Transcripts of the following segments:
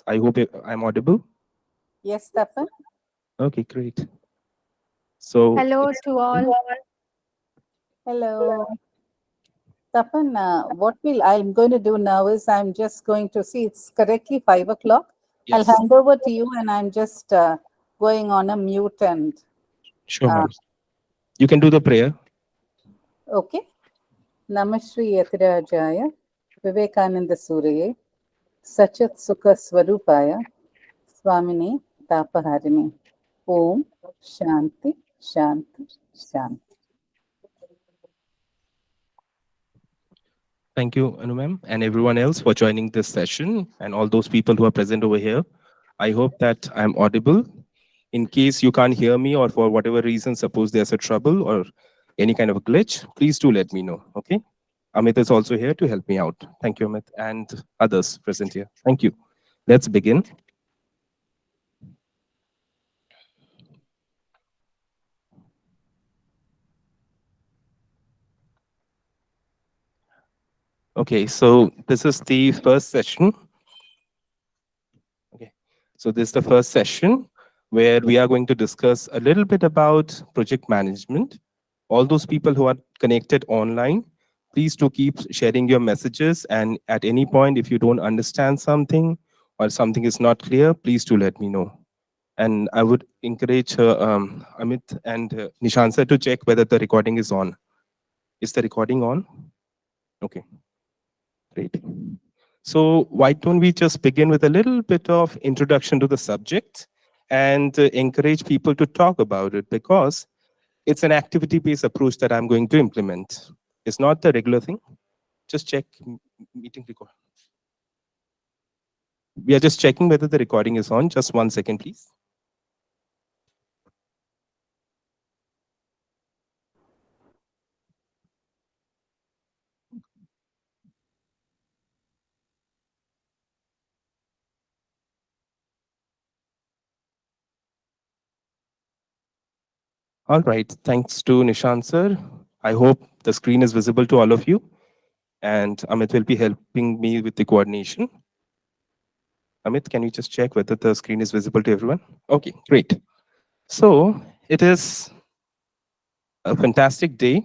I hope I'm audible. Yes, Tapan. Okay, great. So, Hello to all. Hello. Tapan, what I'm going to do now is I'm just going to see it's correctly 5 o'clock. I'll yes, hand over to you and I'm just going on a mute and sure, uh, ma'am. You can do the prayer. okay. Namashri Yatirajaya, Vivekananda Suraye, Sachat Sukha Swarupaya, Swamini Tapaharini. Om Shanti Shanti Shanti. Thank you, Anu ma'am, and everyone else for joining this session, and all those people who are present over here. I hope that I'm audible. In case you can't hear me, or for whatever reason, suppose there's a trouble or any kind of a glitch, please do let me know. Okay. Amit is also here to help me out. Thank you, Amit, and others present here. Thank you. Let's begin. Okay, so this is the first session. Okay, so this is the first session where we are going to discuss a little bit about project management. All those people who are connected online, please do keep sharing your messages. And at any point, if you don't understand something or something is not clear, please do let me know. And I would encourage Amit and Nishant sir to check whether the recording is on. Is the recording on? Okay, great. So why don't we just begin with a little bit of introduction to the subject and encourage people to talk about it, because it's an activity-based approach that I'm going to implement. It's not the regular thing. Just check meeting record. We are just checking whether the recording is on. Just 1 second, please. All right. Thanks to Nishant sir. I hope the screen is visible to all of you. And Amit will be helping me with the coordination. Amit, can you just check whether the screen is visible to everyone? Okay, great. So it is a fantastic day.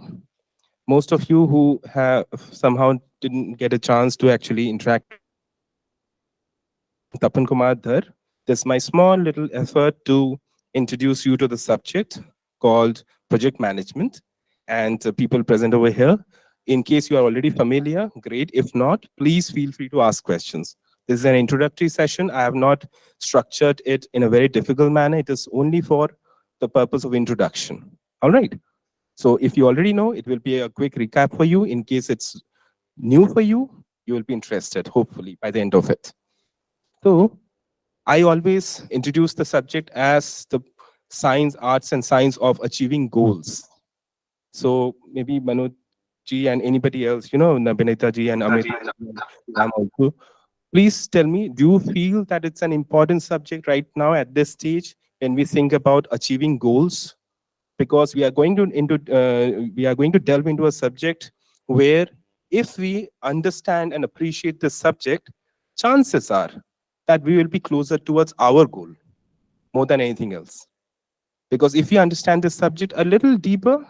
Most of you who have somehow didn't get a chance to actually interact with Tapan Kumar Dhar, this is my small little effort to introduce you to the subject called project management. And people present over here, in case you are already familiar, great. If not, please feel free to ask questions. This is an introductory session. I have not structured it in a very difficult manner. It is only for the purpose of introduction. All right. So if you already know, it will be a quick recap for you. In case it's new for you, you will be interested, hopefully, by the end of it. So I always introduce the subject as the science, arts, and science of achieving goals. So maybe Manoj ji and anybody else, Nabinita ji and Amit, I'm also. Please tell me, do you feel that it's an important subject right now at this stage when we think about achieving goals? Because we are going to delve into a subject where, if we understand and appreciate the subject, chances are that we will be closer towards our goal more than anything else. Because if we understand this subject a little deeper,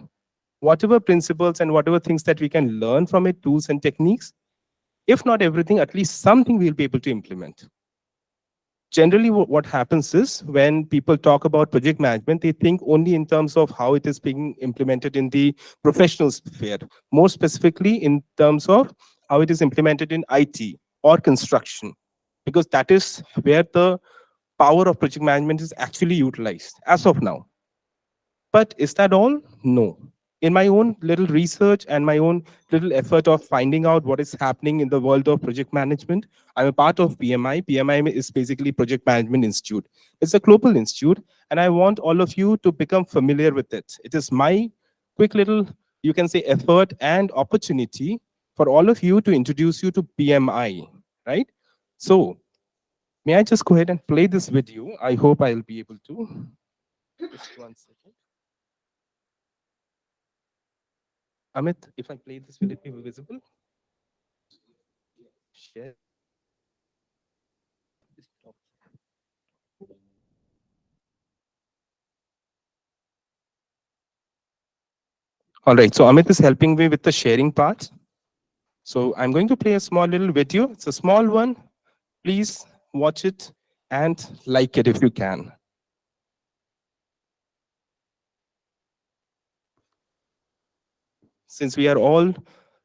whatever principles and whatever things that we can learn from it, tools and techniques, if not everything, at least something we'll be able to implement. Generally, what happens is when people talk about project management, they think only in terms of how it is being implemented in the professional sphere, more specifically in terms of how it is implemented in IT or construction, because that is where the power of project management is actually utilized as of now. But is that all? No. In my own little research and my own little effort of finding out what is happening in the world of project management, I'm a part of PMI. PMI is basically Project Management Institute. It's a global institute, and I want all of you to become familiar with it. It is my quick little, you can say, effort and opportunity for all of you to introduce you to PMI, right? So, may I just go ahead and play this video? I hope I'll be able to. Just 1 second. Amit, if I play this, will it be visible? Share. All right, so Amit is helping me with the sharing part. So I'm going to play a small little video. It's a small one. Please watch it and like it if you can. Since we are all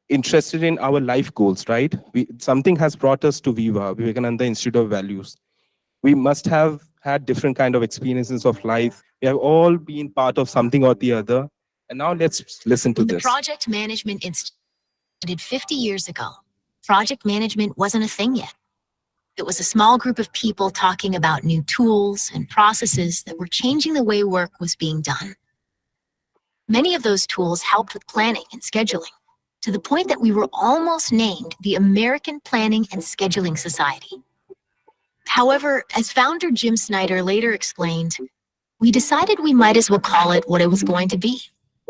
interested in our life goals, right? Something has brought us to VIVA, Vivekananda Institute of Values. We must have had different kind of experiences of life. We have all been part of something or the other. And now let's listen to When the this. Project Management Institute did 50 years ago, project management wasn't a thing yet. It was a small group of people talking about new tools and processes that were changing the way work was being done. Many of those tools helped with planning and scheduling, to the point that we were almost named the American Planning and Scheduling Society. However, as founder Jim Snyder later explained, we decided we might as well call it what it was going to be,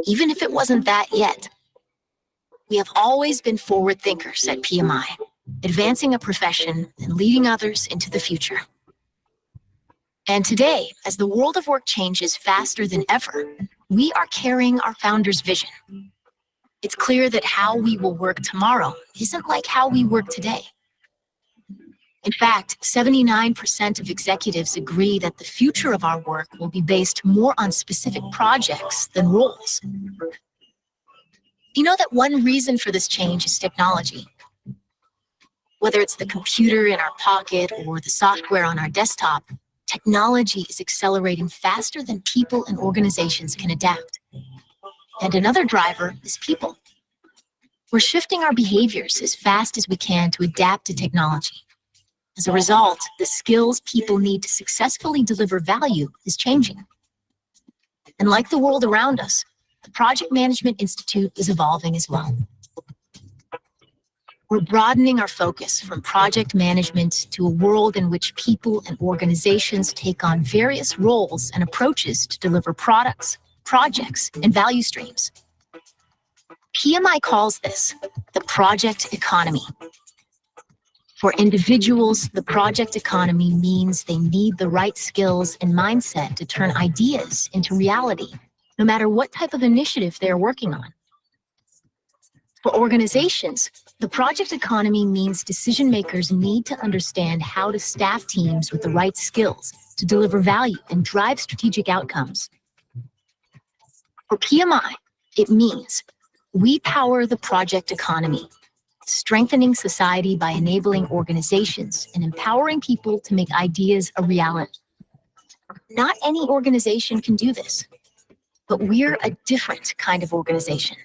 even if it wasn't that yet. We have always been forward thinkers at PMI, advancing a profession and leading others into the future. And today, as the world of work changes faster than ever, we are carrying our founder's vision. It's clear that how we will work tomorrow isn't like how we work today. In fact, 79% of executives agree that the future of our work will be based more on specific projects than roles. You know that one reason for this change is technology. Whether it's the computer in our pocket or the software on our desktop, technology is accelerating faster than people and organizations can adapt. And another driver is people. We're shifting our behaviors as fast as we can to adapt to technology. As a result, the skills people need to successfully deliver value is changing. And like the world around us, the Project Management Institute is evolving as well. We're broadening our focus from project management to a world in which people and organizations take on various roles and approaches to deliver products, projects, and value streams. PMI calls this the project economy. For individuals, the project economy means they need the right skills and mindset to turn ideas into reality, no matter what type of initiative they're working on. For organizations, the project economy means decision makers need to understand how to staff teams with the right skills to deliver value and drive strategic outcomes. For PMI, it means we power the project economy, strengthening society by enabling organizations and empowering people to make ideas a reality. Not any organization can do this, but we're a different kind of organization.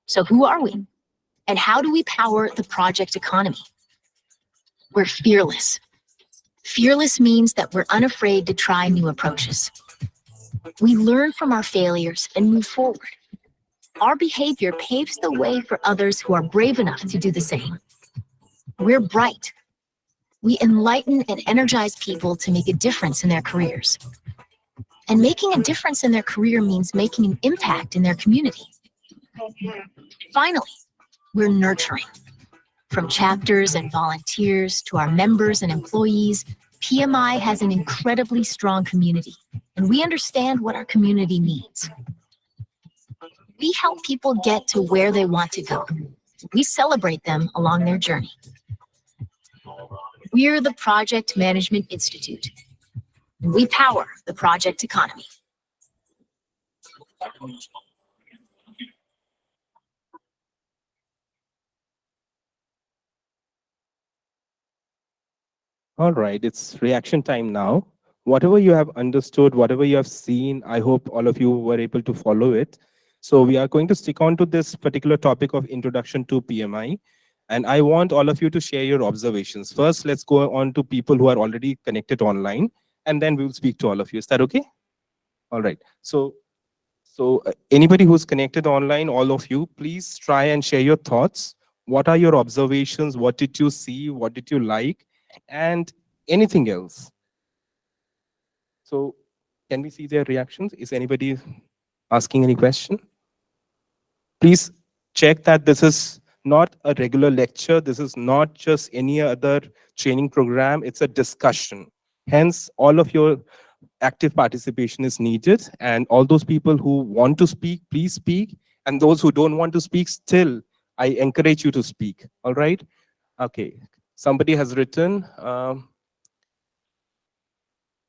So who are we? And how do we power the project economy? We're fearless. Fearless means that we're unafraid to try new approaches. We learn from our failures and move forward. Our behavior paves the way for others who are brave enough to do the same. We're bright. We enlighten and energize people to make a difference in their careers. And making a difference in their career means making an impact in their community. Finally, we're nurturing. From chapters and volunteers to our members and employees, PMI has an incredibly strong community, and we understand what our community needs. We help people get to where they want to go. We celebrate them along their journey. We're the Project Management Institute, and we power the project economy. All right, it's reaction time now. Whatever you have understood, whatever you have seen, I hope all of you were able to follow it. So we are going to stick on to this particular topic of introduction to PMI. And I want all of you to share your observations. First, let's go on to people who are already connected online, and then we will speak to all of you. Is that okay? All right. So anybody who's connected online, all of you, please try and share your thoughts. What are your observations? What did you see? What did you like? And anything else. So can we see their reactions? Is anybody asking any question? Please check that this is not a regular lecture. This is not just any other training program. It's a discussion. Hence, all of your active participation is needed. And all those people who want to speak, please speak. And those who don't want to speak, still, I encourage you to speak. All right? Okay. Somebody has written,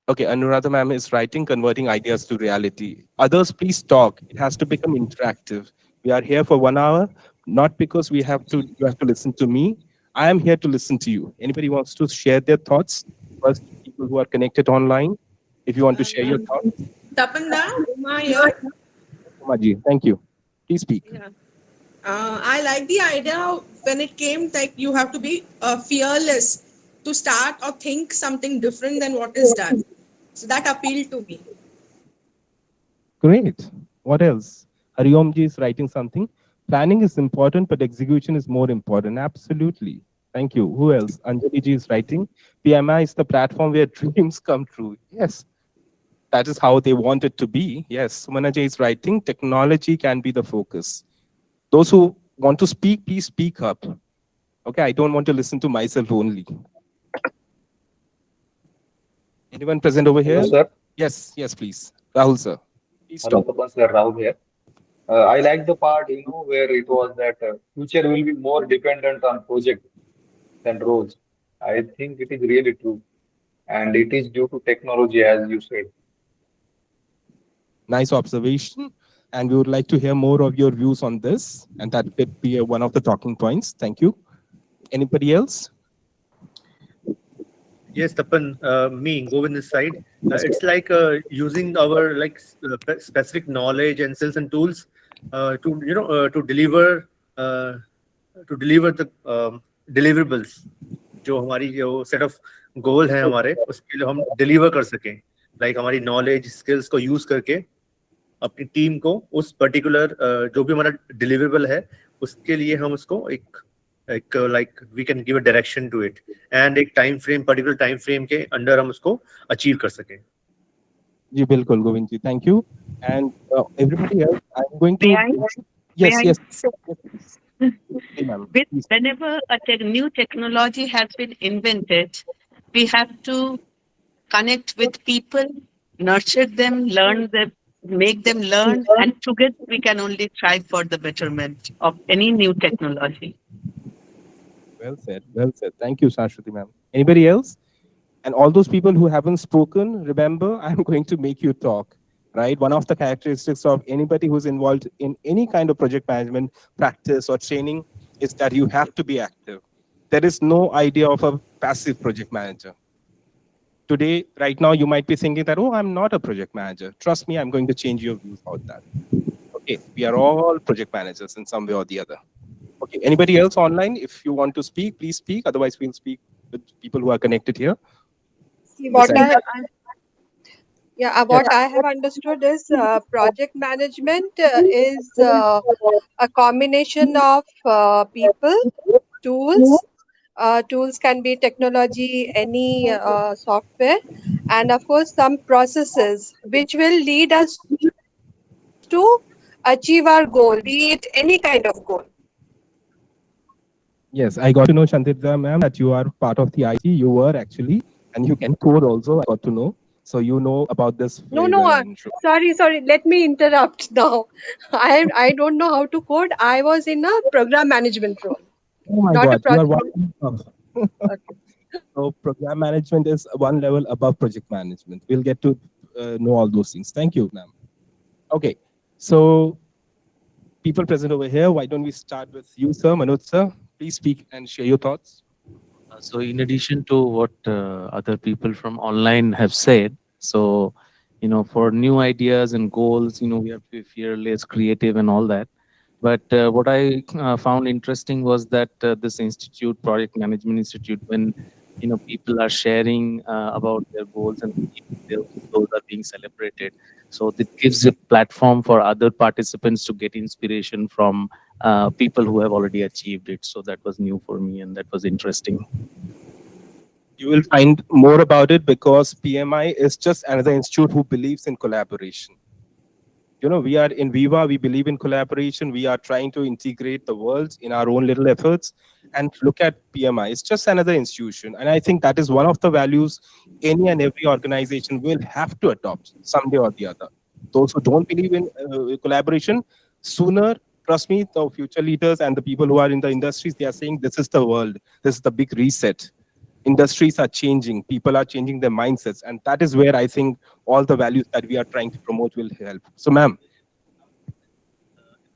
okay, Anuradha ma'am is writing, converting ideas to reality. Others, please talk. It has to become interactive. We are here for 1 hour, not because you have to listen to me. I am here to listen to you. Anybody wants to share their thoughts? First, people who are connected online, if you want to share your thoughts. Tapanda, Uma here. Umaji, thank you. Please speak. Yeah. I like the idea when it came like you have to be fearless to start or think something different than what is done. So that appealed to me. Great. What else? Hariomji is writing something. Planning is important, but execution is more important. Absolutely. Thank you. Who else? Anjali ji is writing. PMI is the platform where dreams come true. Yes, that is how they want it to be. Yes, Sumana ji is writing. Technology can be the focus. Those who want to speak, please speak up. Okay, I don't want to listen to myself only. Anyone present over here? Hello, sir. Yes, please. Rahul sir. Please Hello, talk. Tapan sir. Rahul here. I like the part, where it was that future will be more dependent on project than roles. I think it is really true, and it is due to technology, as you said. Nice observation. And we would like to hear more of your views on this. And that could be one of the talking points. Thank you. Anybody else? Yes, Tapan, me, Govind this side. It's like using our specific knowledge and skills and tools to deliver the deliverables जो हमारी जो set of goal है हमारे उसके लिए हम deliver कर सकें लाइक हमारी नॉलेज स्किल्स को यूज करके अपनी टीम को उस पर्टिकुलर जो भी हमारा डिलीवरेबल है उसके लिए हम उसको एक like we can give a direction to it and एक time frame particular time frame के अंडर हम उसको अचीव कर सकें जी बिल्कुल Govind ji thank you and everybody else I am going to yes Whenever a new technology has been invented, we have to connect with people, nurture them, learn them, make them learn, and together we can only strive for the betterment of any new technology. Well said. Thank you, Saraswati ma'am. Anybody else? And all those people who haven't spoken, remember, I'm going to make you talk, right? One of the characteristics of anybody who's involved in any kind of project management practice or training is that you have to be active. There is no idea of a passive project manager. Today, right now, you might be thinking that, oh, I'm not a project manager. Trust me, I'm going to change your views about that. Okay, we are all project managers in some way or the other. Okay, anybody else online? If you want to speak, please speak. Otherwise, we'll speak with people who are connected here. What I have understood is project management is a combination of people, tools. Tools can be technology, any software, and of course some processes which will lead us to achieve our goal, be it any kind of goal. Yes, I got to know, Shantidra ma'am, that you are part of the IT. You were actually, and you can code also. I got to know. So you know about this. No, sorry. Let me interrupt now. I don't know how to code. I was in a program management role. Oh my not God, a project. you are one okay. So program management is one level above project management. We'll get to know all those things. Thank you, ma'am. Okay, so people present over here, why don't we start with you, sir, Manoj sir? Please speak and share your thoughts. So in addition to what other people from online have said, so, for new ideas and goals, we have to be fearless, creative and all that. But what I found interesting was that this institute, Project Management Institute, when, people are sharing about their goals and those are being celebrated. So it gives a platform for other participants to get inspiration from people who have already achieved it. So that was new for me and that was interesting. You will find more about it because PMI is just another institute who believes in collaboration. We are in VIVA, we believe in collaboration. We are trying to integrate the world in our own little efforts. And look at PMI, it's just another institution. And I think that is one of the values any and every organization will have to adopt someday or the other. Those who don't believe in collaboration, Sooner, trust me, the future leaders and the people who are in the industries, they are saying this is the world, this is the big reset. Industries are changing, people are changing their mindsets, and that is where I think all the values that we are trying to promote will help. So, ma'am,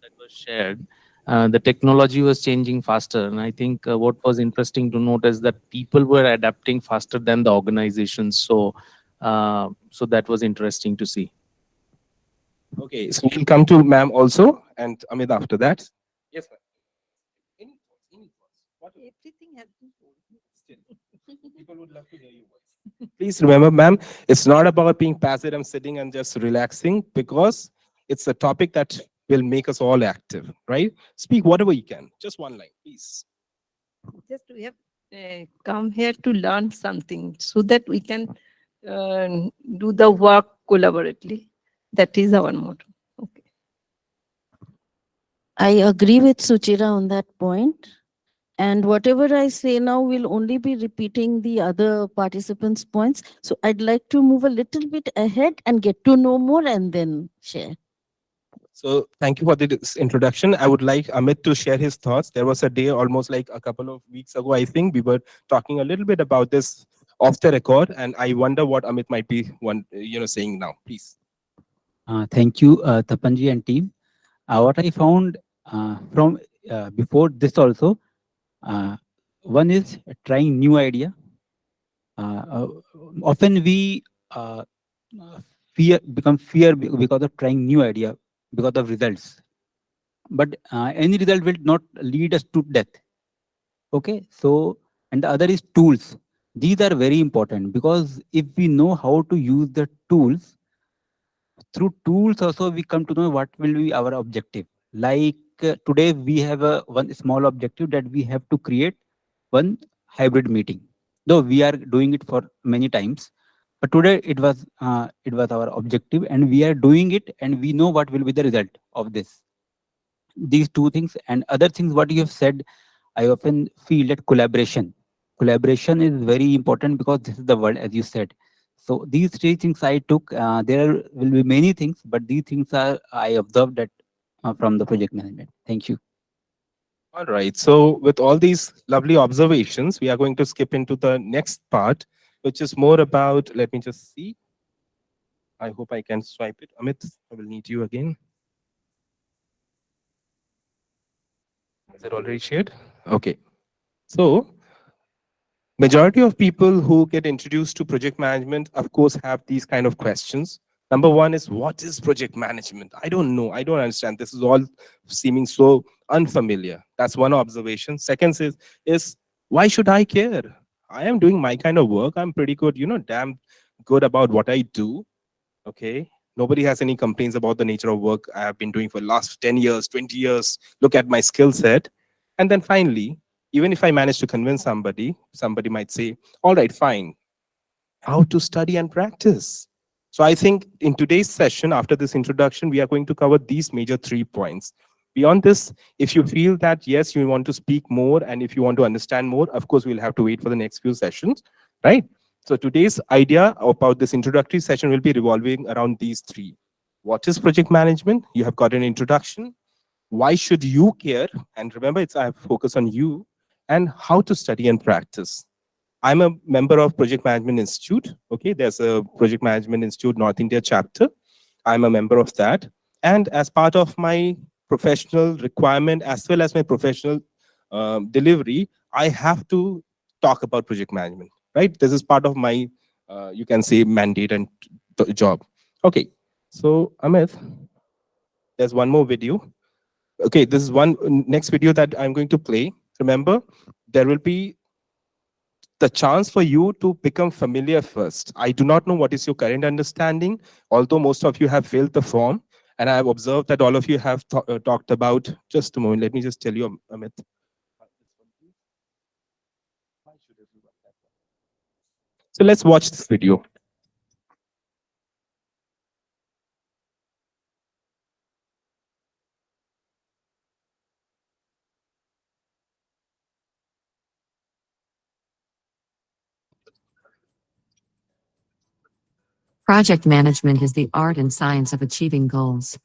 that was shared, the technology was changing faster. And I think what was interesting to note is that people were adapting faster than the organizations. So that was interesting to see. okay, so we'll come to ma'am also, and Amit after that. Yes, ma'am. Any thoughts? Any thoughts? Everything has been told. Still, people would love to hear your voice. Please remember, ma'am, it's not about being passive and sitting and just relaxing, because it's a topic that will make us all active, right? Speak whatever you can. Just one line, please. Just we have come here to learn something so that we can do the work collaboratively. That is our motto. Okay. I agree with Suchira on that point. And whatever I say now will only be repeating the other participants' points. So I'd like to move a little bit ahead and get to know more and then share. So thank you for this introduction. I would like Amit to share his thoughts. There was a day almost like a couple of weeks ago, I think we were talking a little bit about this off the record, and I wonder what Amit might be saying now. Please. Thank you, Tapanji and team. What I found from before this also, one is trying new idea. Often we become fear because of trying new idea, because of results. But any result will not lead us to death. Okay, so and the other is tools. These are very important, because if we know how to use the tools, through tools also we come to know what will be our objective. Like today we have a one small objective that we have to create one hybrid meeting, though we are doing it for many times, but today it was our objective and we are doing it, and we know what will be the result of this. These two things and other things what you have said, I often feel that collaboration is very important, because this is the world, as you said. So these three things I took. There will be many things, but these things are I observed that from the project management. Thank you. All right. So with all these lovely observations, we are going to skip into the next part, which is more about, let me just see. I hope I can swipe it. Amit, I will need you again. Is it already shared? Okay. So majority of people who get introduced to project management, of course, have these kind of questions. Number one is, what is project management? I don't know. I don't understand. This is all seeming so unfamiliar. That's one observation. Second is why should I care? I am doing my kind of work. I'm pretty good, damn good about what I do. Okay. Nobody has any complaints about the nature of work I have been doing for the last 10 years, 20 years. Look at my skill set. And then finally, even if I manage to convince somebody, somebody might say, all right, fine, how to study and practice. So I think in today's session, after this introduction, we are going to cover these major 3 points. Beyond this, if you feel that, yes, you want to speak more and if you want to understand more, of course, we'll have to wait for the next few sessions, right? So today's idea about this introductory session will be revolving around these 3. What is project management? You have got an introduction. Why should you care? And remember, I have focus on you. And how to study and practice. I'm a member of Project Management Institute. Okay, there's a Project Management Institute North India chapter. I'm a member of that. And as part of my professional requirement, as well as my professional delivery, I have to talk about project management, right? This is part of my, you can say, mandate and job. Okay, so Amit, there's one more video. Okay, this is one next video that I'm going to play. Remember, there will be the chance for you to become familiar first. I do not know what is your current understanding, although most of you have filled the form, and I have observed that all of you have talked about, just a moment, let me just tell you, Amit. So let's watch this video. Project management is the art and science of achieving goals.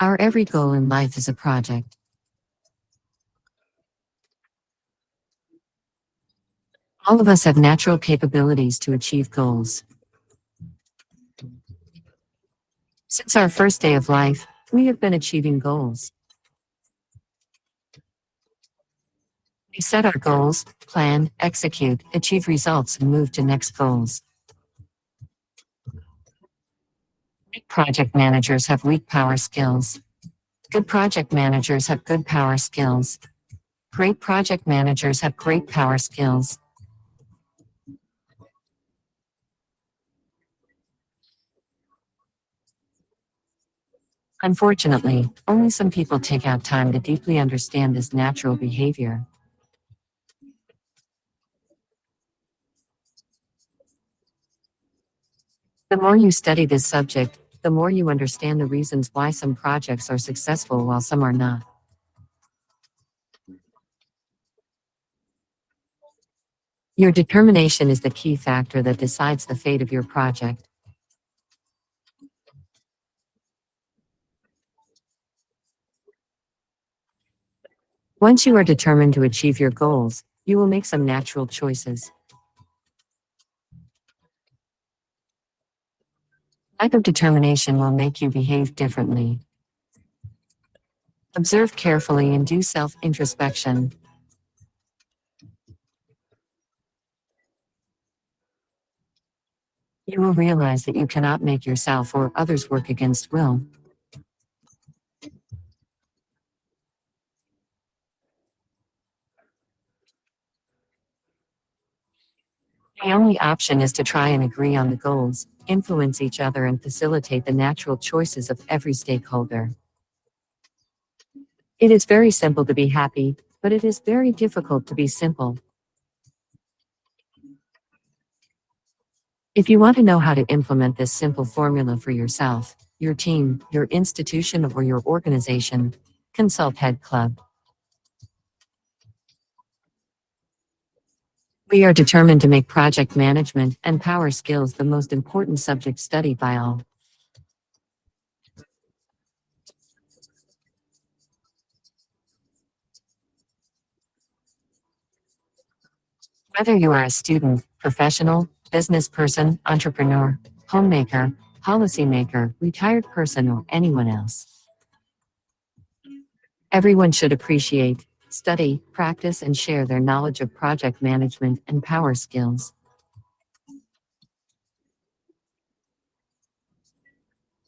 Our every goal in life is a project. All of us have natural capabilities to achieve goals. Since our first day of life, we have been achieving goals. We set our goals, plan, execute, achieve results, and move to next goals. Weak project managers have weak power skills. Good project managers have good power skills. Great project managers have great power skills. Unfortunately, only some people take out time to deeply understand this natural behavior. The more you study this subject, the more you understand the reasons why some projects are successful while some are not. Your determination is the key factor that decides the fate of your project. Once you are determined to achieve your goals, you will make some natural choices. Lack of determination will make you behave differently. Observe carefully and do self-introspection. You will realize that you cannot make yourself or others work against will. The only option is to try and agree on the goals, influence each other, and facilitate the natural choices of every stakeholder. It is very simple to be happy, but it is very difficult to be simple. If you want to know how to implement this simple formula for yourself, your team, your institution, or your organization, consult Head Club. We are determined to make project management and power skills the most important subject studied by all. Whether you are a student, professional, business person, entrepreneur, homemaker, policymaker, retired person, or anyone else, everyone should appreciate, study, practice, and share their knowledge of project management and power skills.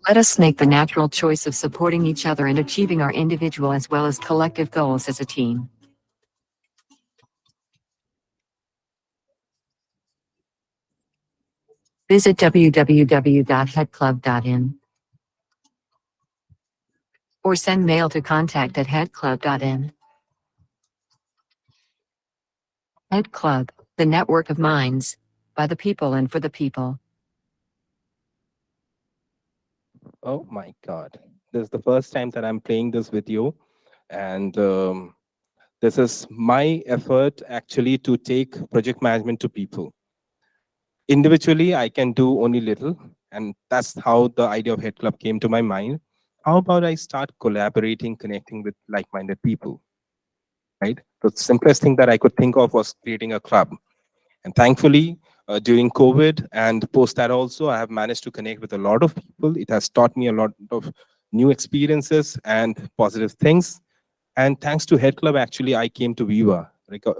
Let us make the natural choice of supporting each other and achieving our individual as well as collective goals as a team. Visit www.headclub.in or send mail to contact@headclub.in. Head Club, the network of minds, by the people and for the people. Oh my God. This is the first time that I'm playing this video. And this is my effort actually to take project management to people. Individually, I can do only little. And that's how the idea of Head Club came to my mind. How about I start collaborating, connecting with like-minded people, right? The simplest thing that I could think of was creating a club. And thankfully, during COVID and post that also, I have managed to connect with a lot of people. It has taught me a lot of new experiences and positive things. And thanks to Head Club, actually, I came to VIVA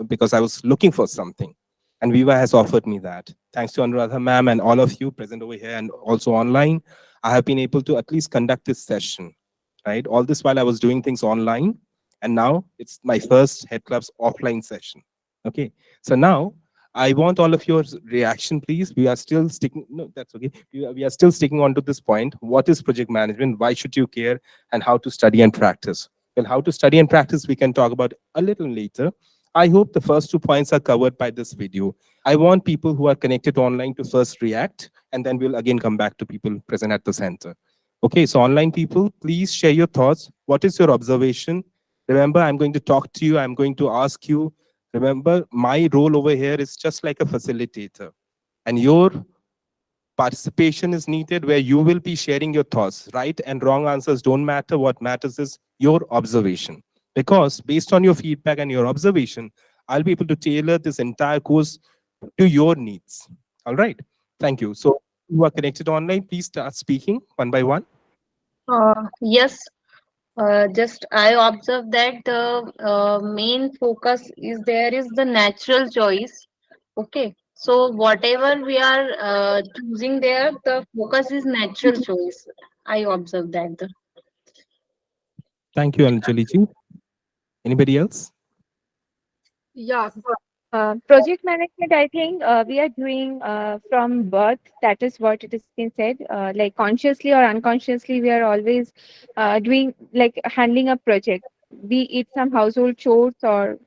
because I was looking for something. And VIVA has offered me that. Thanks to Anuradha ma'am and all of you present over here and also online, I have been able to at least conduct this session, right? All this while I was doing things online. And now it's my first Head Club's offline session. Okay. So now I want all of your reaction, please. We are still sticking, no, that's okay. We are still sticking on to this point. What is project management? Why should you care? And how to study and practice? Well, how to study and practice, we can talk about a little later. I hope the first 2 points are covered by this video. I want people who are connected online to first react, and then we'll again come back to people present at the center. Okay, so online people, please share your thoughts. What is your observation? Remember, I'm going to talk to you. I'm going to ask you. Remember, my role over here is just like a facilitator. And your participation is needed, where you will be sharing your thoughts. Right and wrong answers don't matter. What matters is your observation. Because based on your feedback and your observation, I'll be able to tailor this entire course to your needs. All right. Thank you. So who are connected online, please start speaking one by one. Yes, just I observed that the main focus is there is the natural choice. Okay, so whatever we are choosing there, the focus is natural choice. I observed that. Thank you, Anjali ji. Anybody else? Yeah. Project management, I think we are doing from birth. That is what it has been said. Like consciously or unconsciously, we are always doing like handling a project, be it some household chores or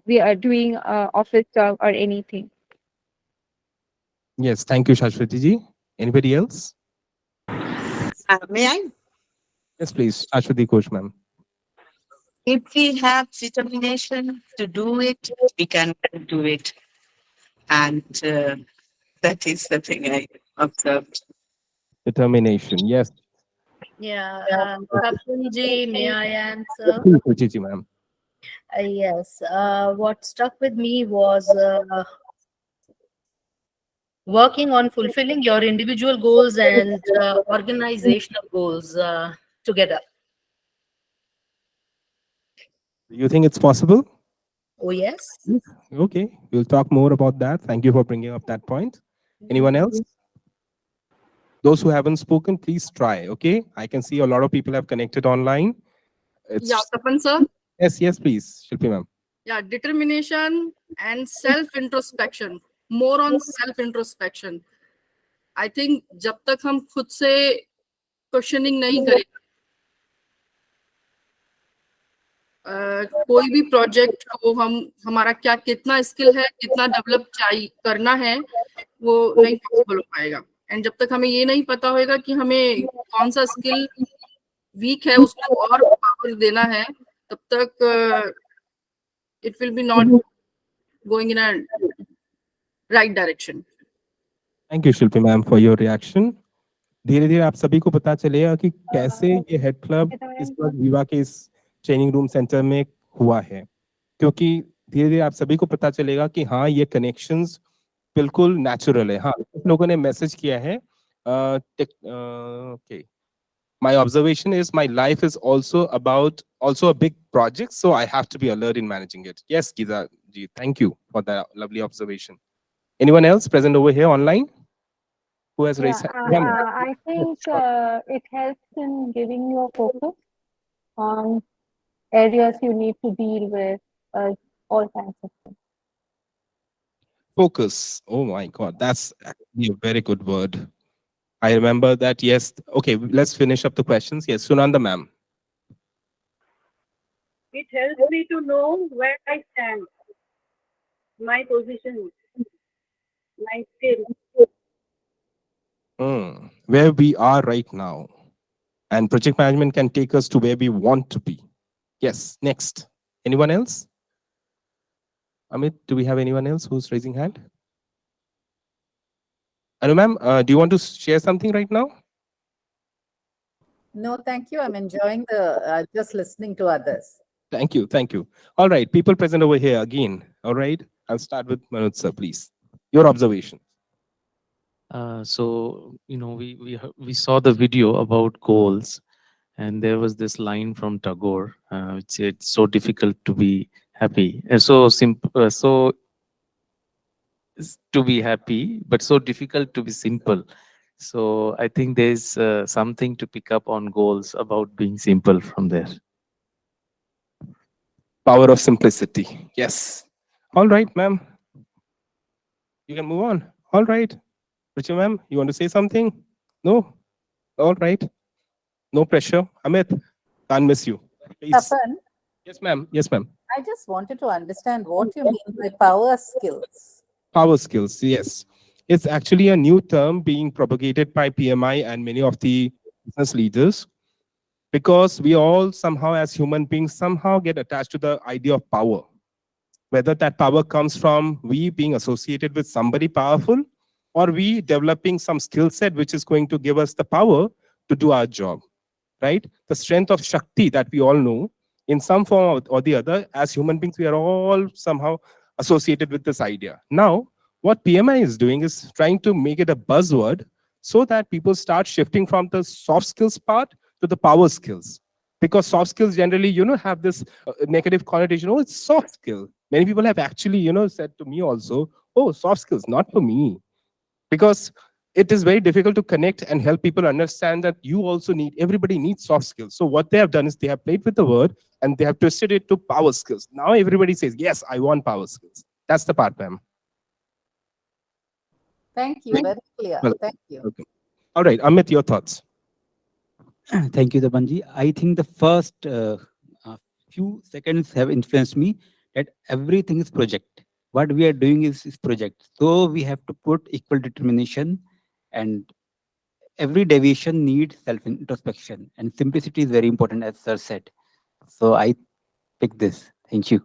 we are doing office job or anything. Yes, thank you, Shashwati ji. Anybody else? May I? Yes, please. Shashwati Ghosh, ma'am. If we have determination to do it, we can do it. And that is the thing I observed. Determination. Yes. Yeah, Kapil ji, may I answer? Please, Ruchi ji, ma'am. Yes, what stuck with me was working on fulfilling your individual goals and organizational goals together. Do you think it's possible? Oh, yes. Okay, we'll talk more about that. Thank you for bringing up that point. Anyone else? Those who haven't spoken, please try. Okay, I can see a lot of people have connected online. Yeah, Tapan sir. Yes, please, Shilpi ma'am. Yeah, determination and self introspection. More on self introspection. I think जब तक हम खुद से questioning नहीं करें, कोई भी project को हमारा क्या कितना स्किल है, कितना डेवलप चाहिए करना है, वो नहीं पॉसिबल हो पाएगा. एंड जब तक हमें ये नहीं पता होगा कि हमें कौन सा स्किल वीक है, उसको और पावर देना है, तब तक it will be not going in a right direction. Thank you, Shilpi ma'am, for your reaction. धीरे धीरे आप सभी को पता चलेगा कि कैसे ये हेड क्लब इस वक्त विवा के इस ट्रेनिंग रूम सेंटर में हुआ है, क्योंकि धीरे धीरे आप सभी को पता चलेगा कि हाँ, ये कनेक्शंस बिल्कुल नेचुरल है. हाँ, कुछ लोगों ने मैसेज किया है. Okay. My observation is my life is also a big project, so I have to be alert in managing it. Yes, Giza ji, thank you for that lovely observation. Anyone else present over here online who has raised hand? I think it helps in giving you a focus on areas you need to deal with all kinds of things. Focus. Oh my God, that's actually a very good word. I remember that. Yes. Okay, let's finish up the questions. Yes, Sunanda ma'am. It helps me to know where I stand, my position, my skill. Where we are right now. And project management can take us to where we want to be. Yes, next. Anyone else? Amit, do we have anyone else who's raising hand? Anu ma'am, do you want to share something right now? No, thank you. I'm enjoying the just listening to others. Thank you. All right, people present over here again. All right, I'll start with Manoj sir, please. Your observation. So we saw the video about goals, and there was this line from Tagore, which said, "It's so difficult to be happy, so simple, so to be happy, but so difficult to be simple." So I think there's something to pick up on goals about being simple from there. Power of simplicity. Yes. All right, ma'am. You can move on. All right. Richa ma'am, you want to say something? No? All right. No pressure. Amit, can't miss you. Please. Tapan, Yes, ma'am. Yes, ma'am. I just wanted to understand what you mean by power skills. Power skills, yes. It's actually a new term being propagated by PMI and many of the business leaders, because we all somehow as human beings somehow get attached to the idea of power. Whether that power comes from we being associated with somebody powerful, or we developing some skill set which is going to give us the power to do our job, right? The strength of Shakti that we all know in some form or the other, as human beings, we are all somehow associated with this idea. Now, what PMI is doing is trying to make it a buzzword so that people start shifting from the soft skills part to the power skills. Because soft skills generally, have this negative connotation. Oh, it's soft skill. Many people have actually, said to me also, oh, soft skills, not for me. Because it is very difficult to connect and help people understand that everybody needs soft skills. So what they have done is they have played with the word and they have twisted it to power skills. Now everybody says, yes, I want power skills. That's the part, ma'am. Thank you. Very clear. Well, Thank you. okay. All right, Amit, your thoughts. Thank you, Tapanji. I think the first few seconds have influenced me that everything is project. What we are doing is project. So we have to put equal determination, and every deviation needs self-introspection. And simplicity is very important, as sir said. So I pick this. Thank you.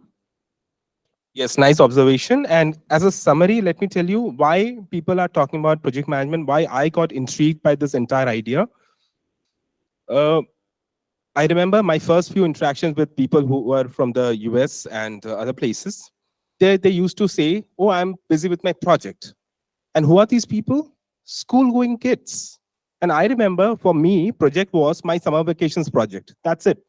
Yes, nice observation. And as a summary, let me tell you why people are talking about project management, why I got intrigued by this entire idea. I remember my first few interactions with people who were from the US and other places. They used to say, oh, I'm busy with my project. And who are these people? School-going kids. And I remember for me, project was my summer vacations project. That's it.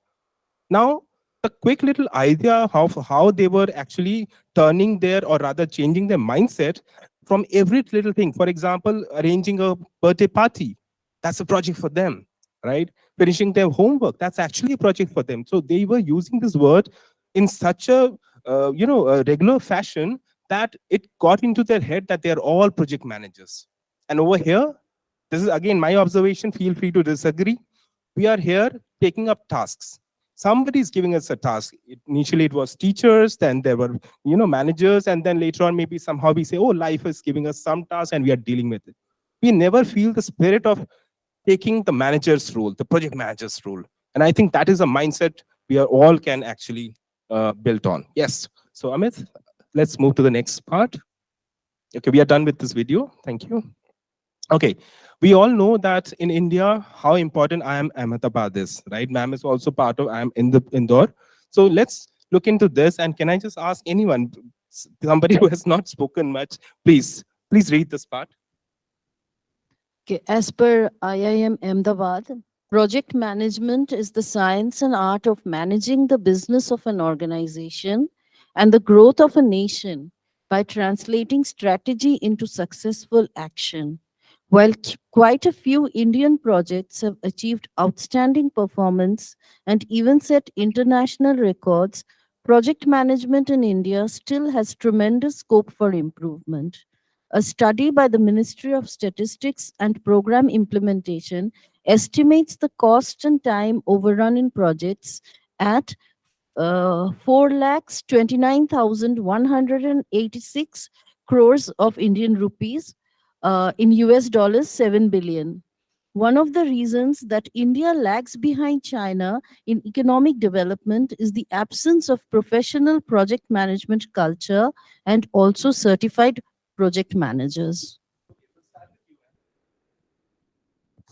Now, the quick little idea of how they were actually turning their, or rather changing their mindset from every little thing. For example, arranging a birthday party. That's a project for them, right? Finishing their homework. That's actually a project for them. So they were using this word in such a, a regular fashion that it got into their head that they are all project managers. And over here, this is again my observation. Feel free to disagree. We are here taking up tasks. Somebody is giving us a task. Initially, it was teachers, then there were, managers, and then later on, maybe somehow we say, oh, life is giving us some task and we are dealing with it. We never feel the spirit of taking the manager's role, the project manager's role. And I think that is a mindset we are all can actually build on. Yes. So Amit, let's move to the next part. Okay, we are done with this video. Thank you. Okay, we all know that in India, how important IIM Ahmedabad is, right? Ma'am is also part of IIM in the Indore. So let's look into this. And can I just ask anyone, somebody who has not spoken much, please read this part. Okay, as per IIM Ahmedabad, project management is the science and art of managing the business of an organization and the growth of a nation by translating strategy into successful action. While quite a few Indian projects have achieved outstanding performance and even set international records, project management in India still has tremendous scope for improvement. A study by the Ministry of Statistics and Program Implementation estimates the cost and time overrun in projects at 4,29,186 crores of Indian rupees, in US dollars 7 billion. One of the reasons that India lags behind China in economic development is the absence of professional project management culture and also certified project managers.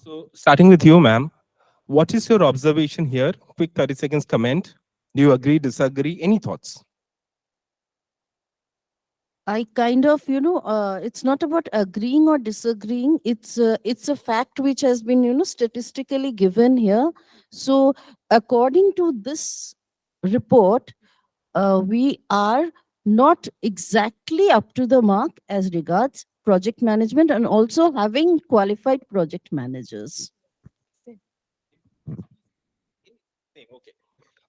So starting with you, ma'am, what is your observation here? Quick 30 seconds comment. Do you agree, disagree? Any thoughts? I kind of, it's not about agreeing or disagreeing. It's a fact which has been, statistically given here. So according to this report, we are not exactly up to the mark as regards project management and also having qualified project managers. Okay.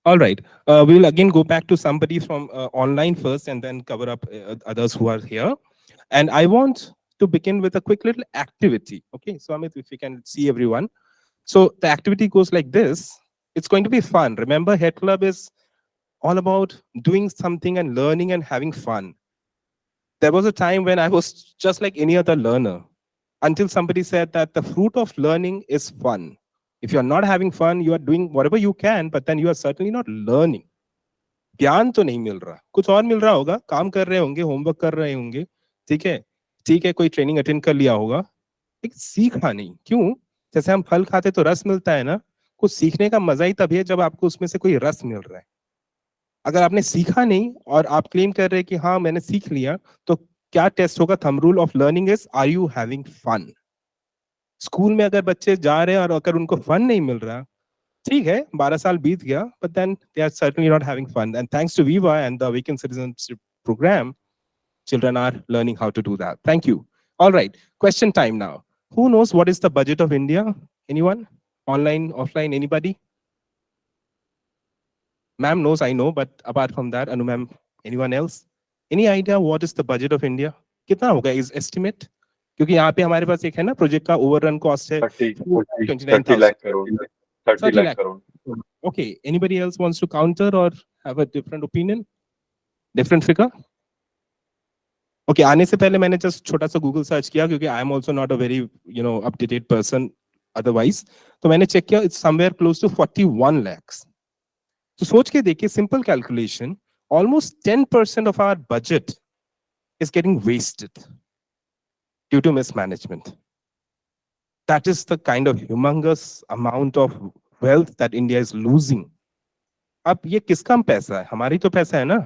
All right. We will again go back to somebody from online first and then cover up others who are here. And I want to begin with a quick little activity. Okay. So Amit, if you can see everyone. So the activity goes like this. It's going to be fun. Remember, Head Club is all about doing something and learning and having fun. There was a time when I was just like any other learner until somebody said that the fruit of learning is fun. If you're not having fun, you are doing whatever you can, but then you are certainly not learning. ज्ञान तो नहीं मिल रहा, कुछ और मिल रहा होगा, काम कर रहे होंगे, होमवर्क कर रहे होंगे, ठीक है, ठीक है, कोई ट्रेनिंग अटेंड कर लिया होगा, लेकिन सीखा नहीं। क्यों? जैसे हम फल खाते तो रस मिलता है ना, कुछ सीखने का मजा ही तभी है जब आपको उसमें से कोई रस मिल रहा है। अगर आपने सीखा नहीं और आप क्लेम कर रहे हैं कि हाँ मैंने सीख लिया, तो क्या टेस्ट होगा? Thumb rule of learning is are you having fun. School में अगर बच्चे जा रहे हैं और अगर उनको फन नहीं मिल रहा, ठीक है 12 साल बीत गया, but then they are certainly not having fun. And thanks to VIVA and the Awaken Citizenship program, children are learning how to do that. Thank you. All right, question time now. Who knows what is the budget of India? Anyone? Online, offline, anybody? Ma'am knows, I know, but apart from that, Anu ma'am, anyone else? Any idea what is the budget of India? कितना होगा is estimate? क्योंकि यहाँ पे हमारे पास एक है ना project का ओवररन कॉस्ट है 30 29,000. lakh crore. 30 30 lakh lakh. crore. Okay, anybody else wants to counter or have a different opinion? Different figure? Okay, आने से पहले मैंने just छोटा सा Google सर्च किया क्योंकि I am also not a very up to date person otherwise. तो मैंने चेक किया, it's somewhere close to 41 lakhs. तो सोच के देखिए, simple calculation, almost 10% of our budget is getting wasted due to mismanagement. That is the kind of humongous amount of wealth that India is losing. अब ये किसका पैसा है? हमारी तो पैसा है ना.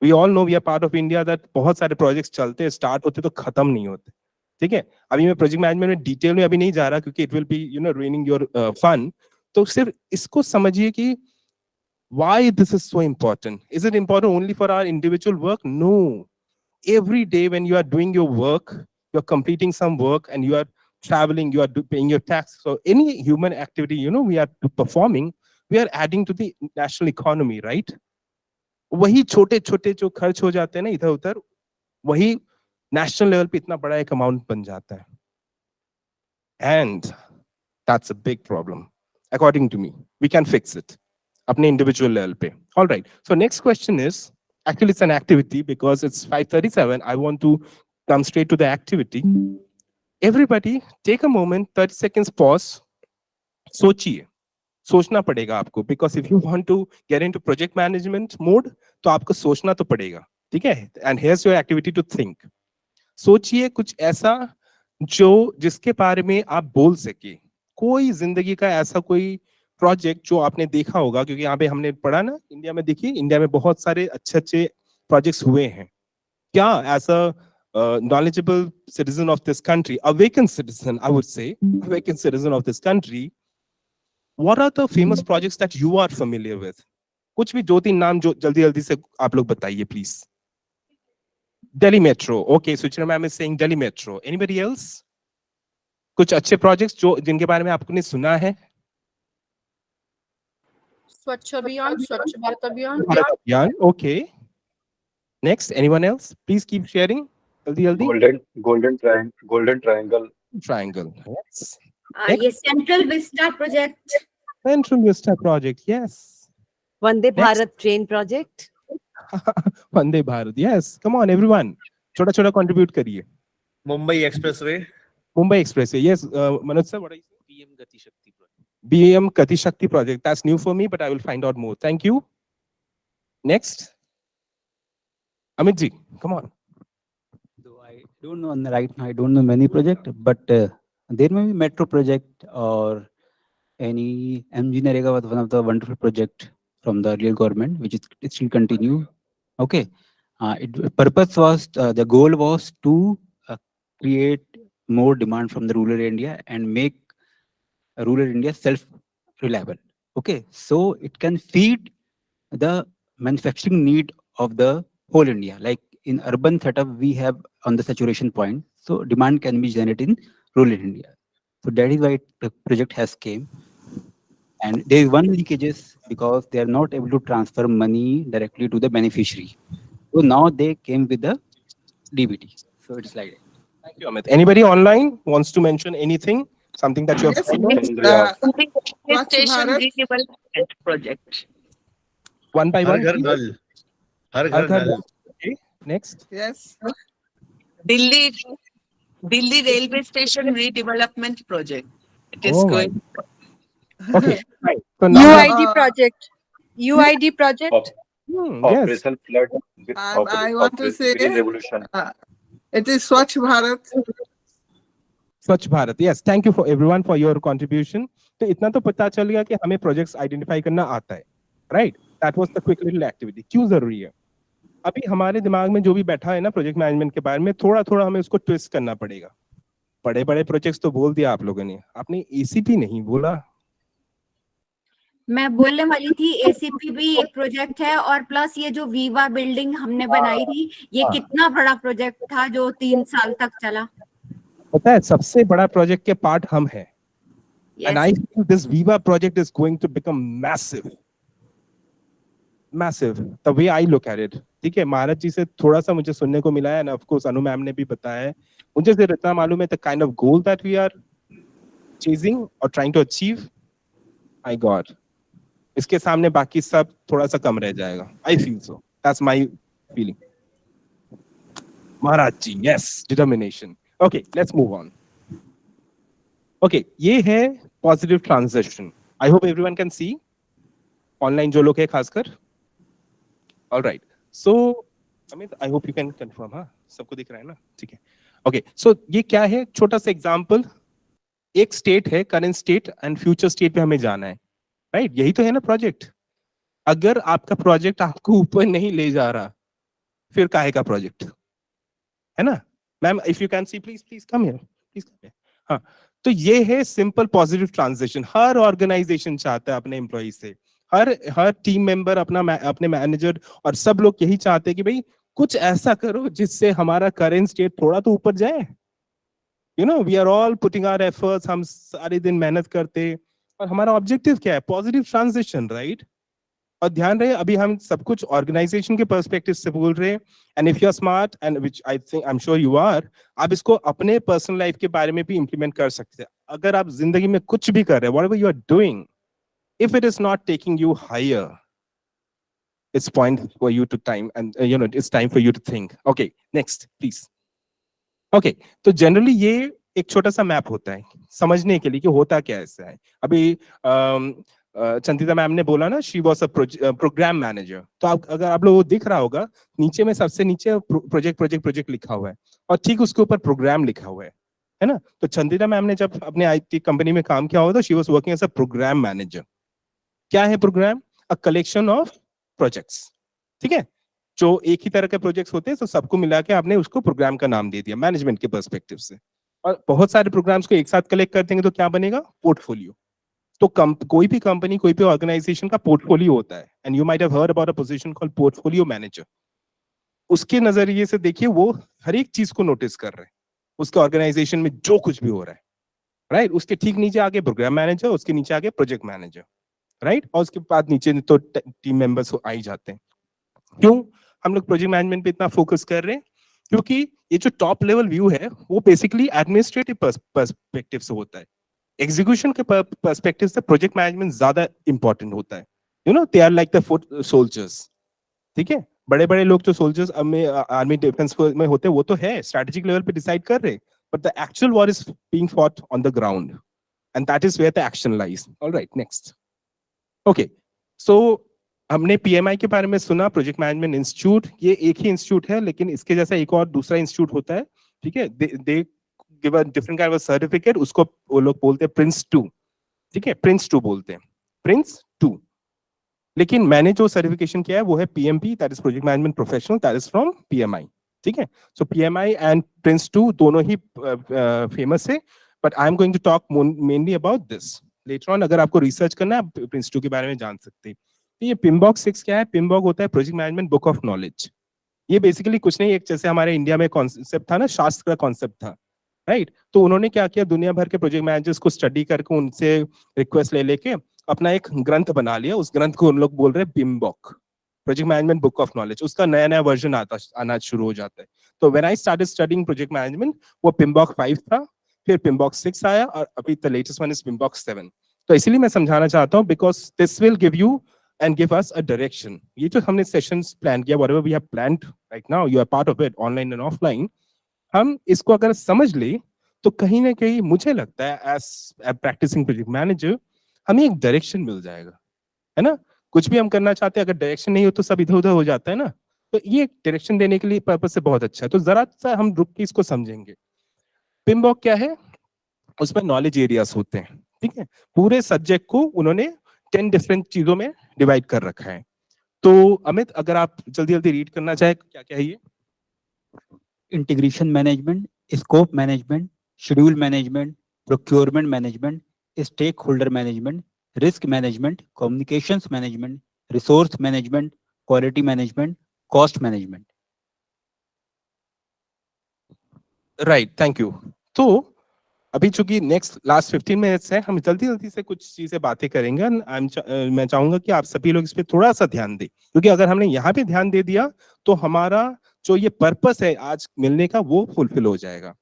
We all know we are part of India that बहुत सारे प्रोजेक्ट्स चलते हैं, स्टार्ट होते तो खत्म नहीं होते. ठीक है, अभी मैं प्रोजेक्ट मैनेजमेंट में डिटेल में अभी नहीं जा रहा क्योंकि it will be ruining your fun. तो सिर्फ इसको समझिए कि why this is so important. Is it important only for our individual work? No. Every day when you are doing your work, you're completing some work and you are traveling, you are paying your tax. So any human activity, we are performing, we are adding to the national economy, right? वही छोटे छोटे जो खर्च हो जाते हैं ना इधर उधर, वही नेशनल लेवल पे इतना बड़ा एक अमाउंट बन जाता है. And that's a big problem. According to me, we can fix it. अपने individual level पे. All right. So next question is, actually it's an activity because it's 5:37. I want to come straight to the activity. Everybody take a moment, 30 seconds pause. सोचिए. सोचना पड़ेगा आपको because if you want to get into project management mode, तो आपको सोचना तो पड़ेगा. ठीक है? And here's your activity to think. सोचिए कुछ ऐसा जो जिसके बारे में आप बोल सके. कोई जिंदगी का ऐसा कोई प्रोजेक्ट जो आपने देखा होगा, क्योंकि यहाँ पे हमने पढ़ा ना, इंडिया में देखिए, इंडिया में बहुत सारे अच्छे प्रोजेक्ट्स हुए हैं. क्या as a knowledgeable citizen of this country, awakened citizen, I would say, awakened citizen of this country, what are the famous projects that you are familiar with? कुछ भी 2-3 नाम जो जल्दी जल्दी से आप लोग बताइए please. Delhi Metro. Okay, Suchira ma'am is saying Delhi Metro. Anybody else? कुछ अच्छे प्रोजेक्ट्स जो जिनके बारे में आपने सुना है? स्वच्छ अभियान, स्वच्छ भारत अभियान. Yeah, okay. Next, anyone else? Please keep sharing. Golden triangle. Triangle. Yes. Yes, Central Vista project. Central Vista project. Yes. Vande Bharat train project. Vande Bharat. Yes. Come on, everyone. छोटा छोटा contribute करिए. Mumbai Expressway. Mumbai Expressway. Yes. Manoj sir, what are you saying? BM Gati Shakti project. BM Gati Shakti project. That's new for me, but I will find out more. Thank you. Next. Amit ji, come on. So I don't know right now. I don't know many projects, but there may be metro project or any engineering was one of the wonderful project from the earlier government, which is it still continue. Okay, purpose was the goal was to create more demand from the rural India and make rural India self-reliable. Okay, so it can feed the manufacturing need of the whole India. Like in urban setup, we have on the saturation point, so demand can be generated in rural India. So that is why the project has came. And there is one leakages because they are not able to transfer money directly to the beneficiary. So now they came with the DBT. So it's like that. Thank you, Amit. Anybody online wants to mention anything? Something that you have Swachh Station redevelopment project. One by one. Har Ghar Nal. Har Ghar Nal. Okay. Next. Yes. Delhi railway station redevelopment project. It is going. Okay. Right. So now UID project. UID project. yes. Operation Flood. I want to say Green Revolution. It is Swachh Bharat. स्वच्छ Bharat, yes, thank you for everyone for your contribution. तो इतना तो पता चल गया कि हमें projects identify करना आता है, right? That was the quick little activity. क्यों जरूरी है? अभी हमारे दिमाग में जो भी बैठा है ना प्रोजेक्ट मैनेजमेंट के बारे में, थोड़ा थोड़ा हमें उसको ट्विस्ट करना पड़ेगा। बड़े बड़े प्रोजेक्ट्स तो बोल दिया आप लोगों ने, आपने एसीपी नहीं बोला। मैं बोलने वाली थी एसीपी भी एक प्रोजेक्ट है, और प्लस ये जो वीवा बिल्डिंग हमने बनाई थी, ये हाँ। कितना बड़ा प्रोजेक्ट था जो 3 साल तक चला। पता है सबसे बड़ा प्रोजेक्ट के पार्ट हम हैं। And I Yes. feel this Viva project is going to become massive. Massive, the way I look at it. ठीक है, महाराज जी से थोड़ा सा मुझे सुनने को मिला है, and of course Anu ma'am ने भी बताया है। मुझे सिर्फ इतना मालूम है the kind of goal that we are chasing or trying to achieve. My God, इसके सामने बाकी सब थोड़ा सा कम रह जाएगा। I feel so. That's my feeling. Maharaj ji, yes, determination. Okay, let's move on. Okay, ये है positive transition. I hope everyone can see. Online जो लोग हैं खासकर. All right. So, Amit, I hope you can confirm, हाँ? सबको दिख रहा है ना? ठीक है. Okay. So ये क्या है? छोटा सा example. एक state है, current state and future state पे हमें जाना है. Right? यही तो है ना project. अगर आपका project आपको ऊपर नहीं ले जा रहा, फिर काहे का project? है ना? Ma'am, if you can see, please come here. Please come here. हाँ. तो ये है सिंपल पॉजिटिव ट्रांजिशन। हर ऑर्गेनाइजेशन चाहता है अपने एम्प्लॉय से, हर टीम मेंबर अपने मैनेजर और सब लोग यही चाहते हैं कि भाई कुछ ऐसा करो जिससे हमारा करेंट स्टेट थोड़ा तो ऊपर जाए। You know, we are all putting our efforts, हम सारे दिन मेहनत करते और हमारा ऑब्जेक्टिव क्या है? Positive transition, right? और ध्यान रहे अभी हम सब कुछ ऑर्गेनाइजेशन के पर्सपेक्टिव से बोल रहे हैं, and if you are smart and which I think I am sure you are, आप इसको अपने पर्सनल लाइफ के बारे में भी इंप्लीमेंट कर सकते हैं। अगर आप जिंदगी में कुछ भी कर रहे हैं, whatever you are doing, if it is not taking you higher, it's point for you to time and you know it's time for you to think. Okay, next please. Okay, तो जनरली ये एक छोटा सा map होता है समझने के लिए कि होता क्या ऐसा है। अभी चंदिता मैम ने बोला ना, she was a program manager. तो अगर आप लोगों को दिख रहा होगा, नीचे में सबसे नीचे प्रोजेक्ट लिखा हुआ है और ठीक उसके ऊपर प्रोग्राम लिखा हुआ है ना? तो चंदिता मैम ने जब अपने आईटी कंपनी में काम किया हुआ था, she was working as a program manager. क्या है program? A collection of projects. ठीक है, जो एक ही तरह के प्रोजेक्ट्स होते हैं, तो सबको मिला के आपने उसको प्रोग्राम का नाम दे दिया मैनेजमेंट के पर्सपेक्टिव से। और बहुत सारे प्रोग्राम्स को एक साथ कलेक्ट कर देंगे तो क्या बनेगा? पोर्टफोलियो। तो कोई भी कंपनी, कोई भी ऑर्गेनाइजेशन का पोर्टफोलियो होता है, and you might have heard about a position called portfolio manager. उसके नजरिए से देखिए, वो हर एक चीज को नोटिस कर रहे हैं, उसके ऑर्गेनाइजेशन में जो कुछ भी हो रहा है, राइट? उसके ठीक नीचे आगे प्रोग्राम मैनेजर, उसके नीचे आगे प्रोजेक्ट मैनेजर, राइट? और उसके बाद नीचे तो टीम मेंबर्स आ ही जाते हैं। क्यों हम लोग प्रोजेक्ट मैनेजमेंट पे इतना फोकस कर रहे हैं? क्योंकि ये जो टॉप लेवल व्यू है, वो बेसिकली एडमिनिस्ट्रेटिव पर्सपेक्टिव से होता है। एग्जीक्यूशन के पर्सपेक्टिव से प्रोजेक्ट मैनेजमेंट ज्यादा इंपॉर्टेंट होता है। You know, they are like the foot soldiers. ठीक है, बड़े बड़े लोग जो सोल्जर्स आर्मी डिफेंस में होते हैं, वो तो है स्ट्रेटेजिक लेवल पे डिसाइड कर रहे, but the actual war is being fought on the ground, and that is where the action lies. Alright, next. Okay, so हमने पीएमआई के बारे में सुना, प्रोजेक्ट मैनेजमेंट इंस्टीट्यूट। ये एक ही इंस्टीट्यूट है, लेकिन इसके जैसा एक और दूसरा इंस्टीट्यूट होता है। ठीक है, they give a different kind of certificate, उसको वो लोग बोलते हैं प्रिंस 2। ठीक है, प्रिंस 2 बोलते हैं, प्रिंस 2। लेकिन मैंने जो सर्टिफिकेशन किया है वो है PMP, that is project management professional, that is from PMI. ठीक है, सो पीएमआई एंड प्रिंस 2 दोनों ही फेमस है, but I am going to talk mainly about this later on. अगर आपको रिसर्च करना है, आप प्रिंस 2 के बारे में जान सकते हैं। तो ये पिम्बॉक 6 क्या है? पिम्बॉक होता है project management book of knowledge. ये बेसिकली कुछ नहीं, एक जैसे हमारे इंडिया में कॉन्सेप्ट था ना, शास्त्र का कॉन्सेप्ट था, राइट? तो उन्होंने क्या किया, दुनिया भर के प्रोजेक्ट मैनेजर्स को स्टडी करके उनसे रिक्वेस्ट ले लेके अपना एक ग्रंथ बना लिया। उस ग्रंथ को उन लोग बोल रहे हैं PMBOK, project management book of knowledge. उसका नया नया वर्जन आना शुरू हो जाता है। तो when I started studying project management, वो पिम्बॉक 5 था, फिर पिम्बॉक 6 आया, और अभी द लेटेस्ट वन इज पिम्बॉक 7। तो इसीलिए मैं समझाना चाहता हूँ, because this will give you and give us a direction. ये जो हमने sessions plan किया, whatever we have planned right now, you are part of it, online and offline, हम इसको अगर समझ ले तो कहीं ना कहीं मुझे लगता है as a practicing project manager हमें एक डायरेक्शन मिल जाएगा, है ना? कुछ भी हम करना चाहते हैं, अगर डायरेक्शन नहीं हो तो सब इधर उधर हो जाता है ना। तो ये डायरेक्शन देने के लिए पर्पस से बहुत अच्छा है। तो जरा सा हम रुक के इसको समझेंगे। पिमबॉक क्या है? उसमें नॉलेज एरियाज होते हैं, ठीक है। पूरे सब्जेक्ट को उन्होंने 10 डिफरेंट चीजों में डिवाइड कर रखा है। तो अमित, अगर आप जल्दी जल्दी रीड करना चाहे, क्या क्या है ये? Integration management, scope management, schedule management, procurement management, stakeholder management, risk management, communications management, resource management, quality management, cost management. Right, thank you. तो अभी चूंकि नेक्स्ट लास्ट 15 मिनट्स है, हम जल्दी जल्दी से कुछ चीजें बातें करेंगे। मैं चाहूंगा कि आप सभी लोग इस पे थोड़ा सा ध्यान दें, क्योंकि अगर हमने यहाँ पे ध्यान दे दिया तो हमारा जो ये पर्पस है आज मिलने का वो फुलफिल हो जाएगा।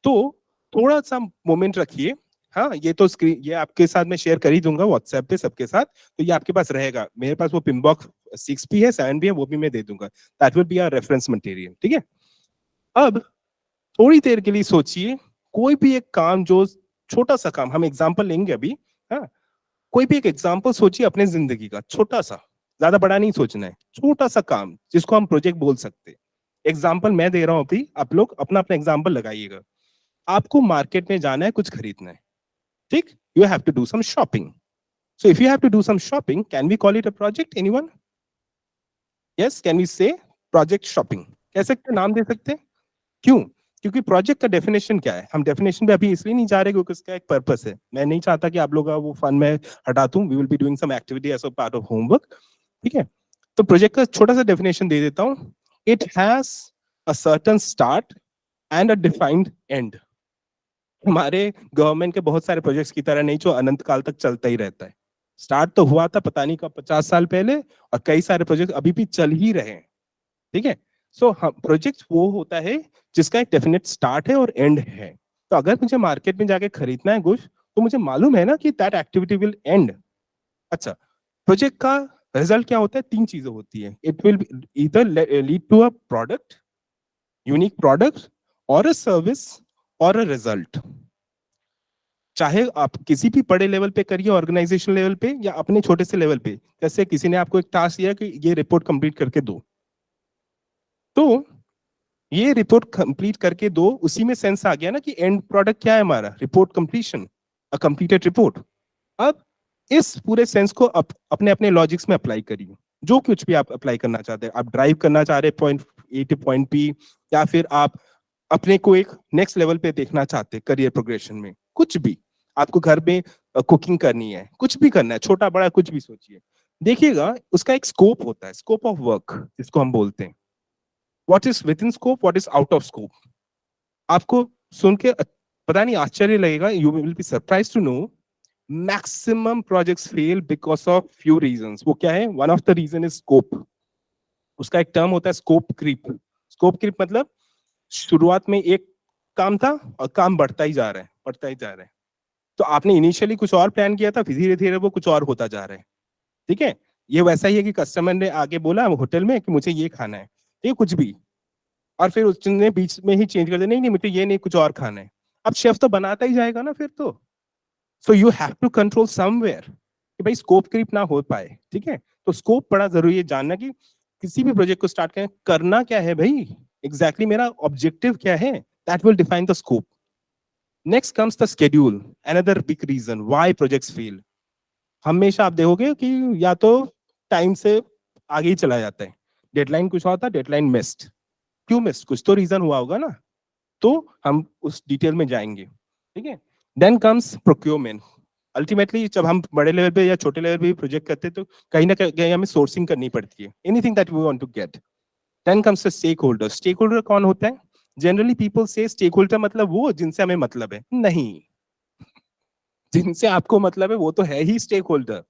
तो थोड़ा सा मोमेंट रखिए। हाँ, ये तो स्क्रीन ये आपके साथ मैं शेयर कर ही दूंगा व्हाट्सएप पे सबके साथ, तो ये आपके पास रहेगा। मेरे पास वो पिनबॉक्स 6 भी है, 7 भी है, वो भी मैं दे दूंगा। That will be our reference material, ठीक है। अब थोड़ी देर के लिए सोचिए, कोई भी एक काम, जो छोटा सा काम, हम एग्जांपल लेंगे अभी। हाँ, कोई भी एक एग्जांपल सोचिए अपने जिंदगी का, छोटा सा, ज्यादा बड़ा नहीं सोचना है, छोटा सा काम जिसको हम प्रोजेक्ट बोल सकते हैं। एग्जांपल मैं दे रहा हूं अभी, आप लोग अपना अपना एग्जांपल लगाइएगा। आपको मार्केट में जाना है, कुछ खरीदना है, ठीक? You have to do some shopping. So if you have to do some shopping, can we call it a project? Anyone? Yes, can we say project shopping? कह सकते, नाम दे सकते? क्यों? क्योंकि प्रोजेक्ट का डेफिनेशन क्या है? हम डेफिनेशन पे अभी इसलिए नहीं जा रहे क्योंकि उसका एक पर्पस है। मैं नहीं चाहता कि आप लोग का वो फन में हटा दूं। We will be doing some activity as a part of homework, ठीक है। तो प्रोजेक्ट का छोटा सा डेफिनेशन दे देता हूं। It has a certain start and a defined and. हमारे गवर्नमेंट के बहुत सारे प्रोजेक्ट्स की तरह नहीं जो अनंत काल तक चलता ही रहता है। स्टार्ट तो हुआ था पता नहीं कब, 50 साल पहले, और कई सारे प्रोजेक्ट अभी भी चल ही रहे हैं, ठीक है। सो प्रोजेक्ट वो होता है जिसका एक डेफिनेट स्टार्ट है और एंड है। तो अगर मुझे मार्केट में जाके खरीदना है कुछ, तो मुझे मालूम है ना कि दैट एक्टिविटी विल एंड। अच्छा, प्रोजेक्ट का रिजल्ट क्या होता है? 3 चीजें होती है। It will either lead to a product, unique product, और अ सर्विस, और अ रिजल्ट। चाहे आप किसी भी बड़े लेवल पे करिए, ऑर्गेनाइजेशन लेवल पे या अपने छोटे से लेवल पे। जैसे किसी ने आपको एक टास्क दिया कि ये रिपोर्ट कंप्लीट करके दो, तो ये रिपोर्ट कंप्लीट करके दो, उसी में सेंस आ गया ना कि एंड प्रोडक्ट क्या है हमारा? रिपोर्ट कंप्लीशन, अ कंप्लीटेड रिपोर्ट। अब इस पूरे सेंस को अपने अपने लॉजिक्स में अप्लाई करिए। जो कुछ भी आप अप्लाई करना चाहते हैं, आप ड्राइव करना चाह रहे हैं point A to point B, या फिर आप अपने को एक नेक्स्ट लेवल पे देखना चाहते हैं करियर प्रोग्रेशन में, कुछ भी। आपको घर में कुकिंग करनी है, कुछ भी करना है, छोटा बड़ा कुछ भी सोचिए। देखिएगा उसका एक स्कोप होता है, स्कोप ऑफ वर्क जिसको हम बोलते हैं। What is within scope, what is out of scope. आपको सुन के पता नहीं आश्चर्य लगेगा, you will be surprise to know maximum projects fail because of few reasons. वो क्या है? One of the reason is scope. उसका एक टर्म होता है स्कोप क्रीप। स्कोप क्रीप मतलब शुरुआत में एक काम था और काम बढ़ता ही जा रहा है, बढ़ता ही जा रहा है। तो आपने इनिशियली कुछ और प्लान किया था, फिर धीरे धीरे वो कुछ और होता जा रहा है, ठीक है। ये वैसा ही है कि कस्टमर ने आगे बोला होटल में कि मुझे ये खाना है, ये कुछ भी, और फिर उसने बीच में ही चेंज कर दिया, नहीं नहीं मुझे ये नहीं कुछ और खाना है। अब शेफ तो बनाता ही जाएगा ना फिर तो। So you have to control somewhere कि भाई स्कोप क्रीप ना हो पाए, ठीक है। तो स्कोप बड़ा जरूरी है जानना कि किसी भी प्रोजेक्ट को स्टार्ट करें, करना क्या है भाई, एग्जैक्टली मेरा ऑब्जेक्टिव क्या है, that will define the scope. Next comes the schedule, another big reason why projects fail. हमेशा आप देखोगे कि या तो टाइम से आगे ही चला जाता है, डेडलाइन कुछ और था, डेडलाइन मिस्ड। क्यों मिस्ड? कुछ तो रीजन हुआ होगा ना, तो हम उस डिटेल में जाएंगे, ठीक है। Then comes procurement. अल्टीमेटली जब हम बड़े लेवल पे या छोटे लेवल पे प्रोजेक्ट करते हैं तो कहीं ना कहीं हमें सोर्सिंग करनी पड़ती है, anything that we want to get. Then comes the stakeholder. Stakeholder कौन होता है? Generally people say stakeholder मतलब वो जिनसे हमें मतलब है, नहीं। जिनसे आपको मतलब है वो तो है ही stakeholder.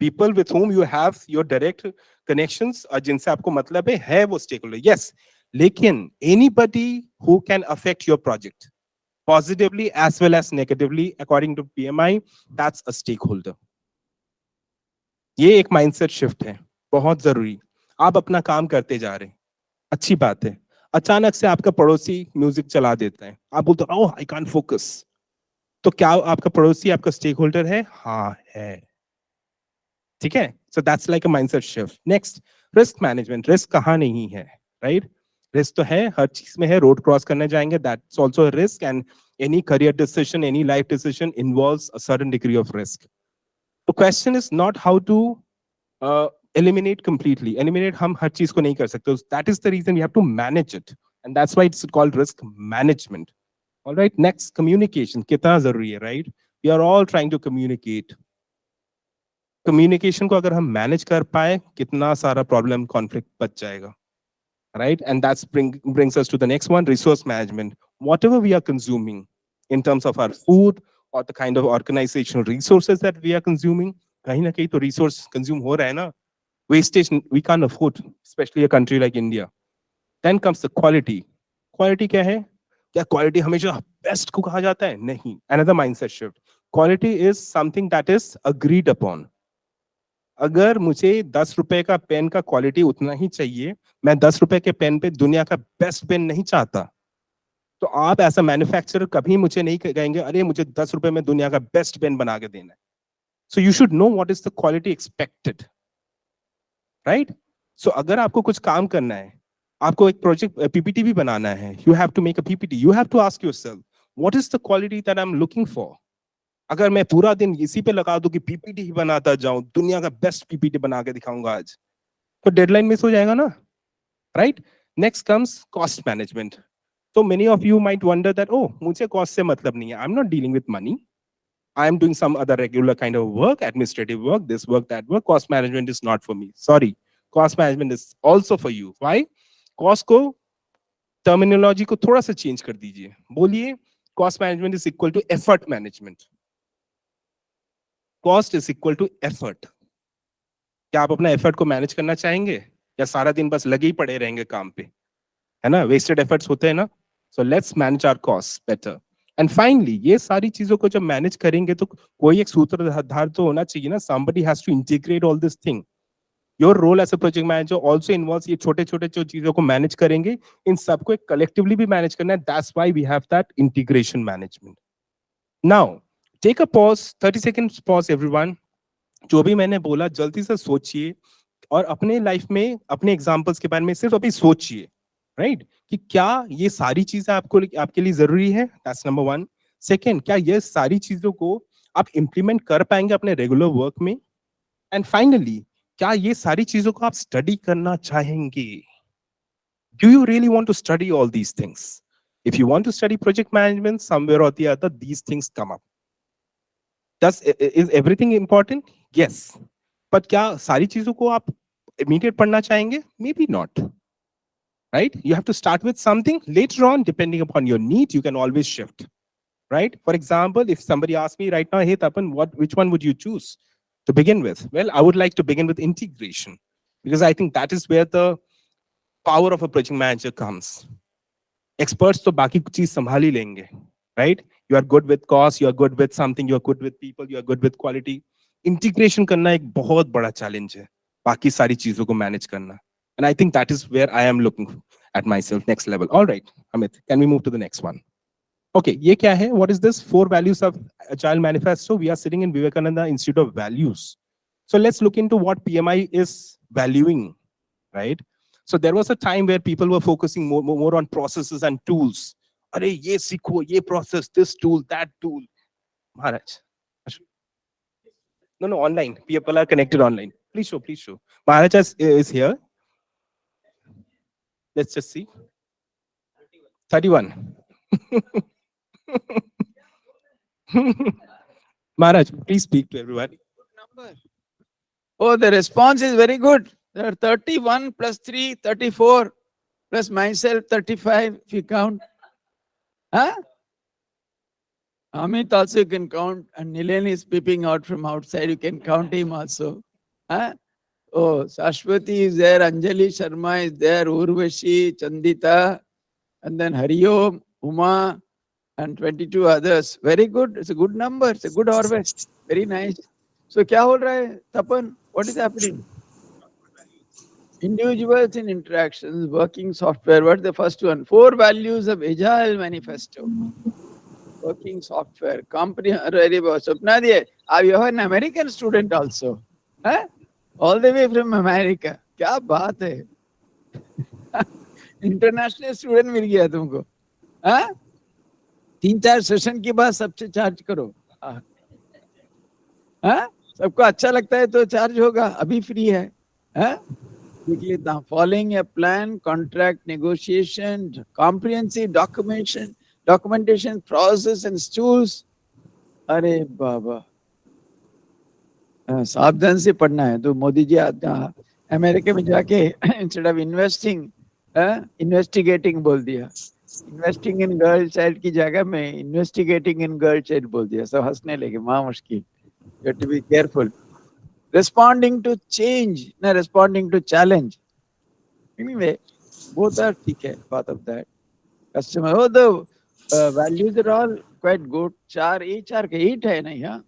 People with whom you have your direct connections, और जिनसे आपको मतलब है वो स्टेक होल्डर, यस। लेकिन anybody who can affect your project positively as well as negatively according to PMI, that's a stakeholder. ये एक माइंडसेट शिफ्ट है, बहुत जरूरी। आप अपना काम करते जा रहे हैं, अच्छी बात है, अचानक से आपका पड़ोसी म्यूजिक चला देता है, आप बोलते हो ओह आई कांट फोकस। तो क्या आपका पड़ोसी आपका स्टेक होल्डर है? हाँ है, ठीक है। So that's like a mindset shift. Next, risk management, risk कहाँ नहीं है, राइट? रिस्क तो है, हर चीज में है। रोड क्रॉस करने जाएंगे, that's also risk, and any career decision, any life decision involves a certain degree of risk. The question is not how to eliminate completely. Eliminate हम हर चीज को नहीं कर सकते. That is the reason we have to manage it, and that's why it's called risk management. All right. Next, communication. कितना जरूरी है, right? We are all trying to communicate. Communication को अगर हम manage कर पाए, कितना सारा problem conflict बच जाएगा. Right? And that's brings us to the next one, resource management. Whatever we are consuming in terms of our food or the kind of organizational resources that we are consuming, kahin na kahin to resource consume ho raha hai na. Wastage we can't afford, especially a country like India. Then comes the quality. Quality क्या है? क्या quality हमेशा best को कहा जाता है? नहीं. Another mindset shift. Quality is something that is agreed upon. अगर मुझे 10 रुपए का पेन का क्वालिटी उतना ही चाहिए, मैं 10 रुपए के पेन पे दुनिया का बेस्ट पेन नहीं चाहता, तो आप ऐसा मैन्युफैक्चरर कभी मुझे नहीं कहेंगे अरे मुझे 10 रुपए में दुनिया का बेस्ट पेन बना के देना है. So you should know what is the quality expected, right? So अगर आपको कुछ काम करना है, आपको एक प्रोजेक्ट पीपीटी भी बनाना है, you have to make a PPT, you have to ask yourself what is the quality that I am looking for. अगर मैं पूरा दिन इसी पे लगा दूं कि पीपीटी ही बनाता जाऊं, दुनिया का बेस्ट पीपीटी बना के दिखाऊंगा आज, तो डेडलाइन मिस हो जाएगा ना, right? Next comes cost management. तो many of you might wonder that oh मुझे कॉस्ट से मतलब नहीं है, I am not dealing with money, I am doing some other regular kind of work, administrative work, this work, that work. Cost management is not for me. Sorry, cost management is also for you. Why? Cost को terminology को थोड़ा सा change कर दीजिए. बोलिए cost management is equal to effort management. Cost is equal to effort. क्या आप अपना effort को manage करना चाहेंगे या सारा दिन बस लगे ही पड़े रहेंगे काम पे, है ना? Wasted efforts होते हैं ना. So let's manage our costs better. And finally ये सारी चीजों को जब मैनेज करेंगे तो कोई एक सूत्रधार तो होना चाहिए ना. somebody has to integrate all this thing. your role as a project manager also involves ये छोटे छोटे जो चीजों को मैनेज करेंगे, इन सबको एक कलेक्टिवली भी मैनेज करना है. that's why we have that integration management. now take a pause, 30 seconds pause everyone. जो भी मैंने बोला जल्दी से सोचिए और अपने लाइफ में अपने एग्जांपल्स के बारे में सिर्फ अभी सोचिए, राइट? कि क्या ये सारी चीजें आपको आपके लिए जरूरी है? That's number 1. सेकंड, क्या ये सारी चीजों को आप इंप्लीमेंट कर पाएंगे अपने रेगुलर वर्क में? एंड फाइनली, क्या ये सारी चीजों को आप स्टडी करना चाहेंगे? Do you really want to study all these things? If you want to study project management somewhere or the other, these things come up. Is everything important? Yes. But क्या सारी चीजों को आप इमीडिएट पढ़ना चाहेंगे? Maybe not. Right? You have to start with something. Later on, depending upon your need, you can always shift. Right? For example, if somebody asks me right now, hey Tapan, which one would you choose to begin with? Well, I would like to begin with integration, because I think that is where the power of a project manager comes. Experts तो बाकी चीज संभाल ही लेंगे, right? You are good with cost, you are good with something, you are good with people, you are good with quality. Integration करना एक बहुत बड़ा challenge है, बाकी सारी चीजों को manage करना. And I think that is where I am looking at myself, next level. All right, Amit, can we move to the next one? Okay, ye kya hai? What is this? 4 values of Agile Manifesto. We are sitting in Vivekananda Institute of Values. So let's look into what PMI is valuing, right? So there was a time where people were focusing more on processes and tools. Arey, ye sikho, ye process, this tool, that tool. Maharaj. No, online. People are connected online. Please show. Maharaj is here. Let's just see. 31. Maharaj, please speak to everyone. Oh, the response is very good. There are 31 plus 3, 34, plus myself, 35, if you count. Huh? Amit also you can count, and Nilen is peeping out from outside. You can count him also. Huh? Oh, Sashwati is there, Anjali Sharma is there, Urvashi, Chandita, and then Hariom, Uma, and 22 others. Very good. It's a good number. It's a good harvest. Very nice. So, kya ho raha hai, Tapan? What is happening? Individuals in interactions, working software. What's the first one? 4 values of Agile Manifesto. Working software. Company. Swapna, you are an American student also. Huh? All the way from America. क्या बात है international student मिल गया तुमको हाँ 3-4 session के बाद सबसे charge करो हाँ सबको अच्छा लगता है तो चार्ज होगा अभी फ्री है हाँ देख लेता हूँ following A plan contract negotiation comprehensive documentation process and tools अरे बाबा सावधान से पढ़ना है तो मोदी जी अमेरिका में जाके इंस्टेड ऑफ इन्वेस्टिंग इन्वेस्टिगेटिंग बोल दिया इन्वेस्टिंग इन गर्ल चाइल्ड की जगह में इन्वेस्टिगेटिंग इन गर्ल चाइल्ड बोल दिया सब हंसने लगे माँ मुश्किल you have to be careful responding to change not responding to challenge anyway both are ठीक है part of that customer oh the values are all quite good 4 8 है नहीं हाँ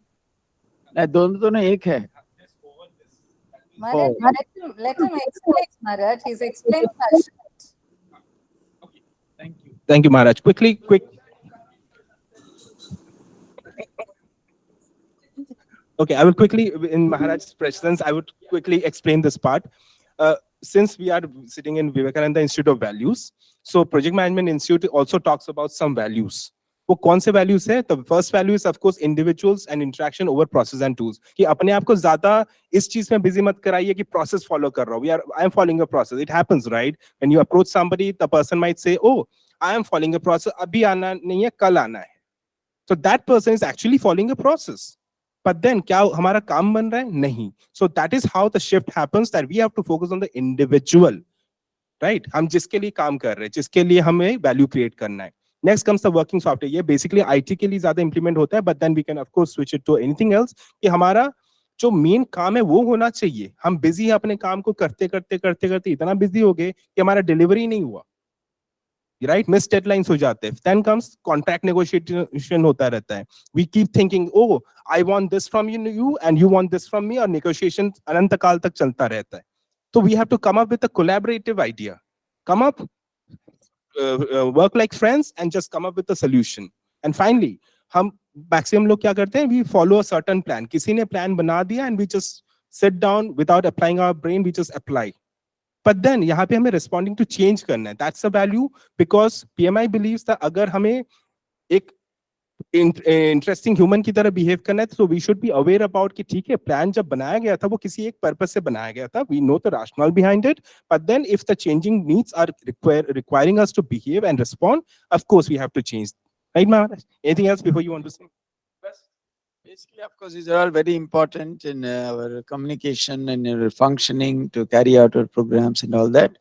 नहीं दोनों एक है Maharaj, let him explain, Maharaj. He's explaining passionate. Thank you, Maharaj. Quick. Okay, I will quickly, in Maharaj's presence, I would quickly explain this part. Since we are sitting in Vivekananda Institute of Values, so Project Management Institute also talks about some values. वो कौन से values है? The first value is of course individuals and interaction over process and tools. कि अपने आप को ज्यादा इस चीज में बिजी मत कराइए कि process follow कर रहा हूँ. I am following a process. It happens, right? When you approach somebody, the person might say, "Oh, I am following a process. अभी आना नहीं है, कल आना है." So that person is actually following a process. But then क्या हमारा काम बन रहा है? नहीं. So that is how the shift happens, that we have to focus on the individual, right? हम जिसके लिए काम कर रहे हैं, जिसके लिए हमें value create करना है. Next comes the working software. ये basically IT के लिए ज़्यादा implement होता है, but then we can of course switch it to anything else. कि हमारा जो main काम है वो होना चाहिए. हम busy हैं अपने काम को करते इतना busy हो गए कि हमारा delivery नहीं हुआ. Right, miss deadlines हो जाते हैं. Then comes contract negotiation होता रहता है. We keep thinking, oh, I want this from you and you want this from me, और negotiation अनंत काल तक चलता रहता है. So we have to come up with a collaborative idea. Come up, work like friends and just come up with a solution. And finally, हम maximum लोग क्या करते हैं? We follow a certain plan. किसी ने plan बना दिया and we just sit down without applying our brain, we just apply. But then यहाँ पे हमें responding to change करना है. That's a value because PMI believes that अगर हमें एक interesting human की तरह behave करना है, so we should be aware about कि ठीक है, plan जब बनाया गया था वो किसी एक purpose से बनाया गया था. We know the rationale behind it. But then if the changing needs are requiring us to behave and respond, of course we have to change. Right, Maharaj? Anything else before you want to say? Basically, of course, these are all very important in our communication and our functioning to carry out our programs and all that.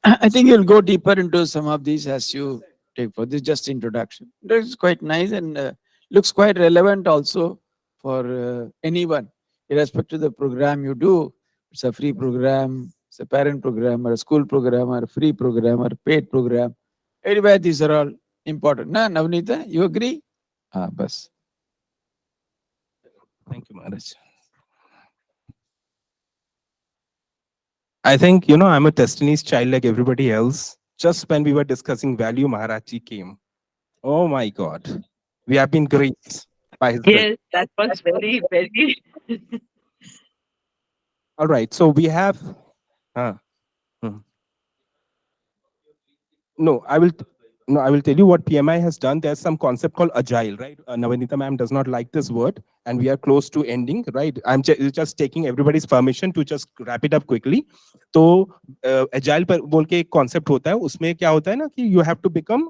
I think you'll go deeper into some of these as you take for this just introduction. It's quite nice and looks quite relevant also for anyone, irrespective of the program you do. It's a free program, it's a parent program, or a school program, or a free program, or a paid program. Anyway, these are all important. Na, Navneeta, you agree? Bas. Thank you, Maharaj. I think, I'm a Destiny's child like everybody else. Just when we were discussing value, Maharaj ji came. Oh my God. We have been graced by his Yes, that was very, very. All right. So we have. No, I will tell you what PMI has done. There's some concept called agile, right? Navanita ma'am does not like this word, and we are close to ending, right? I'm just taking everybody's permission to just wrap it up quickly. तो agile पर बोल के एक concept होता है, उसमें क्या होता है ना कि you have to become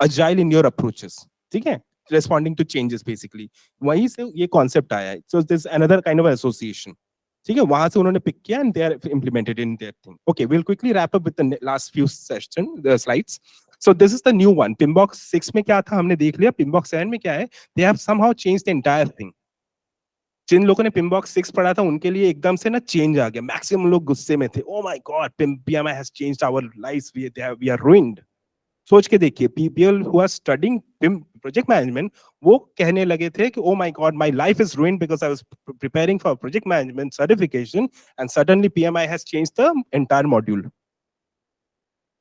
agile in your approaches, ठीक है? Responding to changes basically. वहीं से ये concept आया है. So there's another kind of association. ठीक है, वहां से उन्होंने पिक किया and they are implemented in their thing. Okay, we'll quickly wrap up with the last few slides. So this is the new one. Pimbox 6 में क्या था हमने देख लिया. Pimbox 7 में क्या है? They have somehow changed the entire thing. जिन लोगों ने Pimbox 6 पढ़ा था उनके लिए एकदम से ना चेंज आ गया. मैक्सिमम लोग गुस्से में थे. Oh my God, PMI has changed our lives. We are ruined. सोच के देखिए, people who are studying project management, वो कहने लगे थे कि oh my God, my life is ruined because I was preparing for project management certification and suddenly PMI has changed the entire module.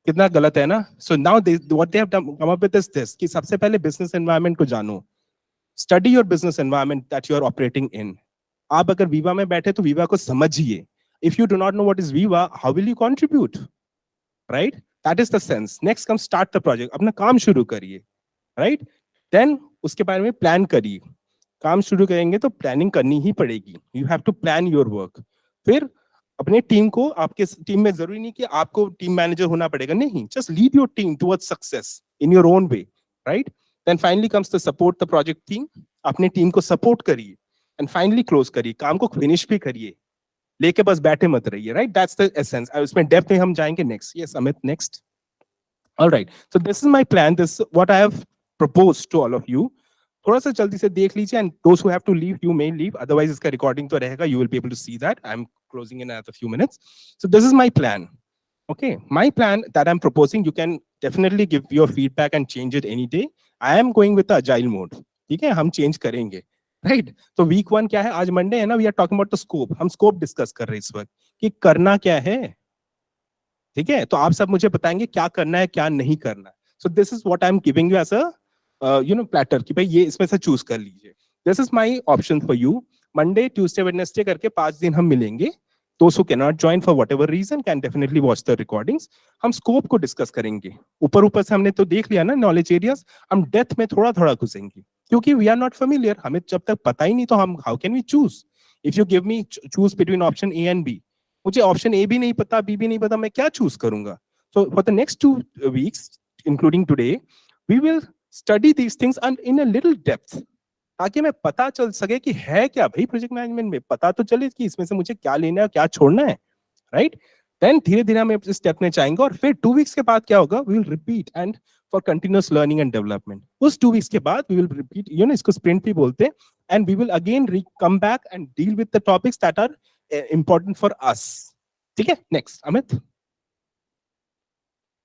कितना गलत है ना? So now what they have come up with is this, कि सबसे पहले business environment को जानो. Study your business environment that you are operating in. आप अगर VIVA में बैठे तो VIVA को समझिए. If you do not know what is Viva, how will you contribute? Right? That is the sense. Next comes start the project. अपना काम शुरू करिए. Right? Then उसके बारे में plan करिए. काम शुरू करेंगे तो प्लानिंग करनी ही पड़ेगी. You have to plan your work. फिर अपने टीम को, आपके टीम में जरूरी नहीं कि आपको टीम मैनेजर होना पड़ेगा, नहीं. Just lead your team towards success in your own way. Right? Then finally comes to support the project team. अपने टीम को सपोर्ट करिए. And finally close करिए. काम को फिनिश भी करिए. लेके बस बैठे मत रहिए. Right? That's the essence. उसमें डेप्थ में हम जाएंगे next. Yes, Amit, next. All right. So this is my plan. This is what I have proposed to all of you. थोड़ा सा जल्दी से देख लीजिए, and those who have to leave, you may leave. Otherwise, इसका recording तो रहेगा. You will be able to see that. I'm closing in another few minutes. So this is my plan. Okay, my plan that I'm proposing, you can definitely give your feedback and change it any day. I am going with the agile mode. ठीक है, हम change करेंगे. Right? तो week 1 क्या है? आज Monday है ना? We are talking about the scope. हम scope discuss कर रहे हैं इस वक्त कि करना क्या है. ठीक है, तो आप सब मुझे बताएंगे क्या करना है, क्या नहीं करना है. So this is what I'm giving you as a platter कि भाई ये इसमें से चूज कर लीजिए. This is my option for you. Monday, Tuesday, Wednesday करके 5 दिन हम मिलेंगे. Those who cannot join for whatever reason can definitely watch the recordings. हम स्कोप को डिस्कस करेंगे. ऊपर ऊपर से हमने तो देख लिया ना नॉलेज एरियाज. हम डेप्थ में थोड़ा थोड़ा घुसेंगे क्योंकि वी आर नॉट फेमिलियर. हमें जब तक पता ही नहीं तो हम how can we choose. If you give me choose between option A and B, मुझे ऑप्शन ए भी नहीं पता, बी भी नहीं पता, मैं क्या चूज करूंगा. So for the next 2 weeks including today we will study these things and in a little depth, ताकि मैं पता चल सके कि है क्या भाई प्रोजेक्ट मैनेजमेंट में. पता तो चले कि इसमें से मुझे क्या लेना है क्या छोड़ना है. राइट? देन धीरे धीरे हम इस स्टेप में जाएंगे और फिर 2 weeks के बाद क्या होगा, we will repeat and for continuous learning and development. उस 2 weeks के बाद वी विल रिपीट, इसको स्प्रिंट भी बोलते हैं, and we will again come back and deal with the topics that are important for us. ठीक है, next Amit,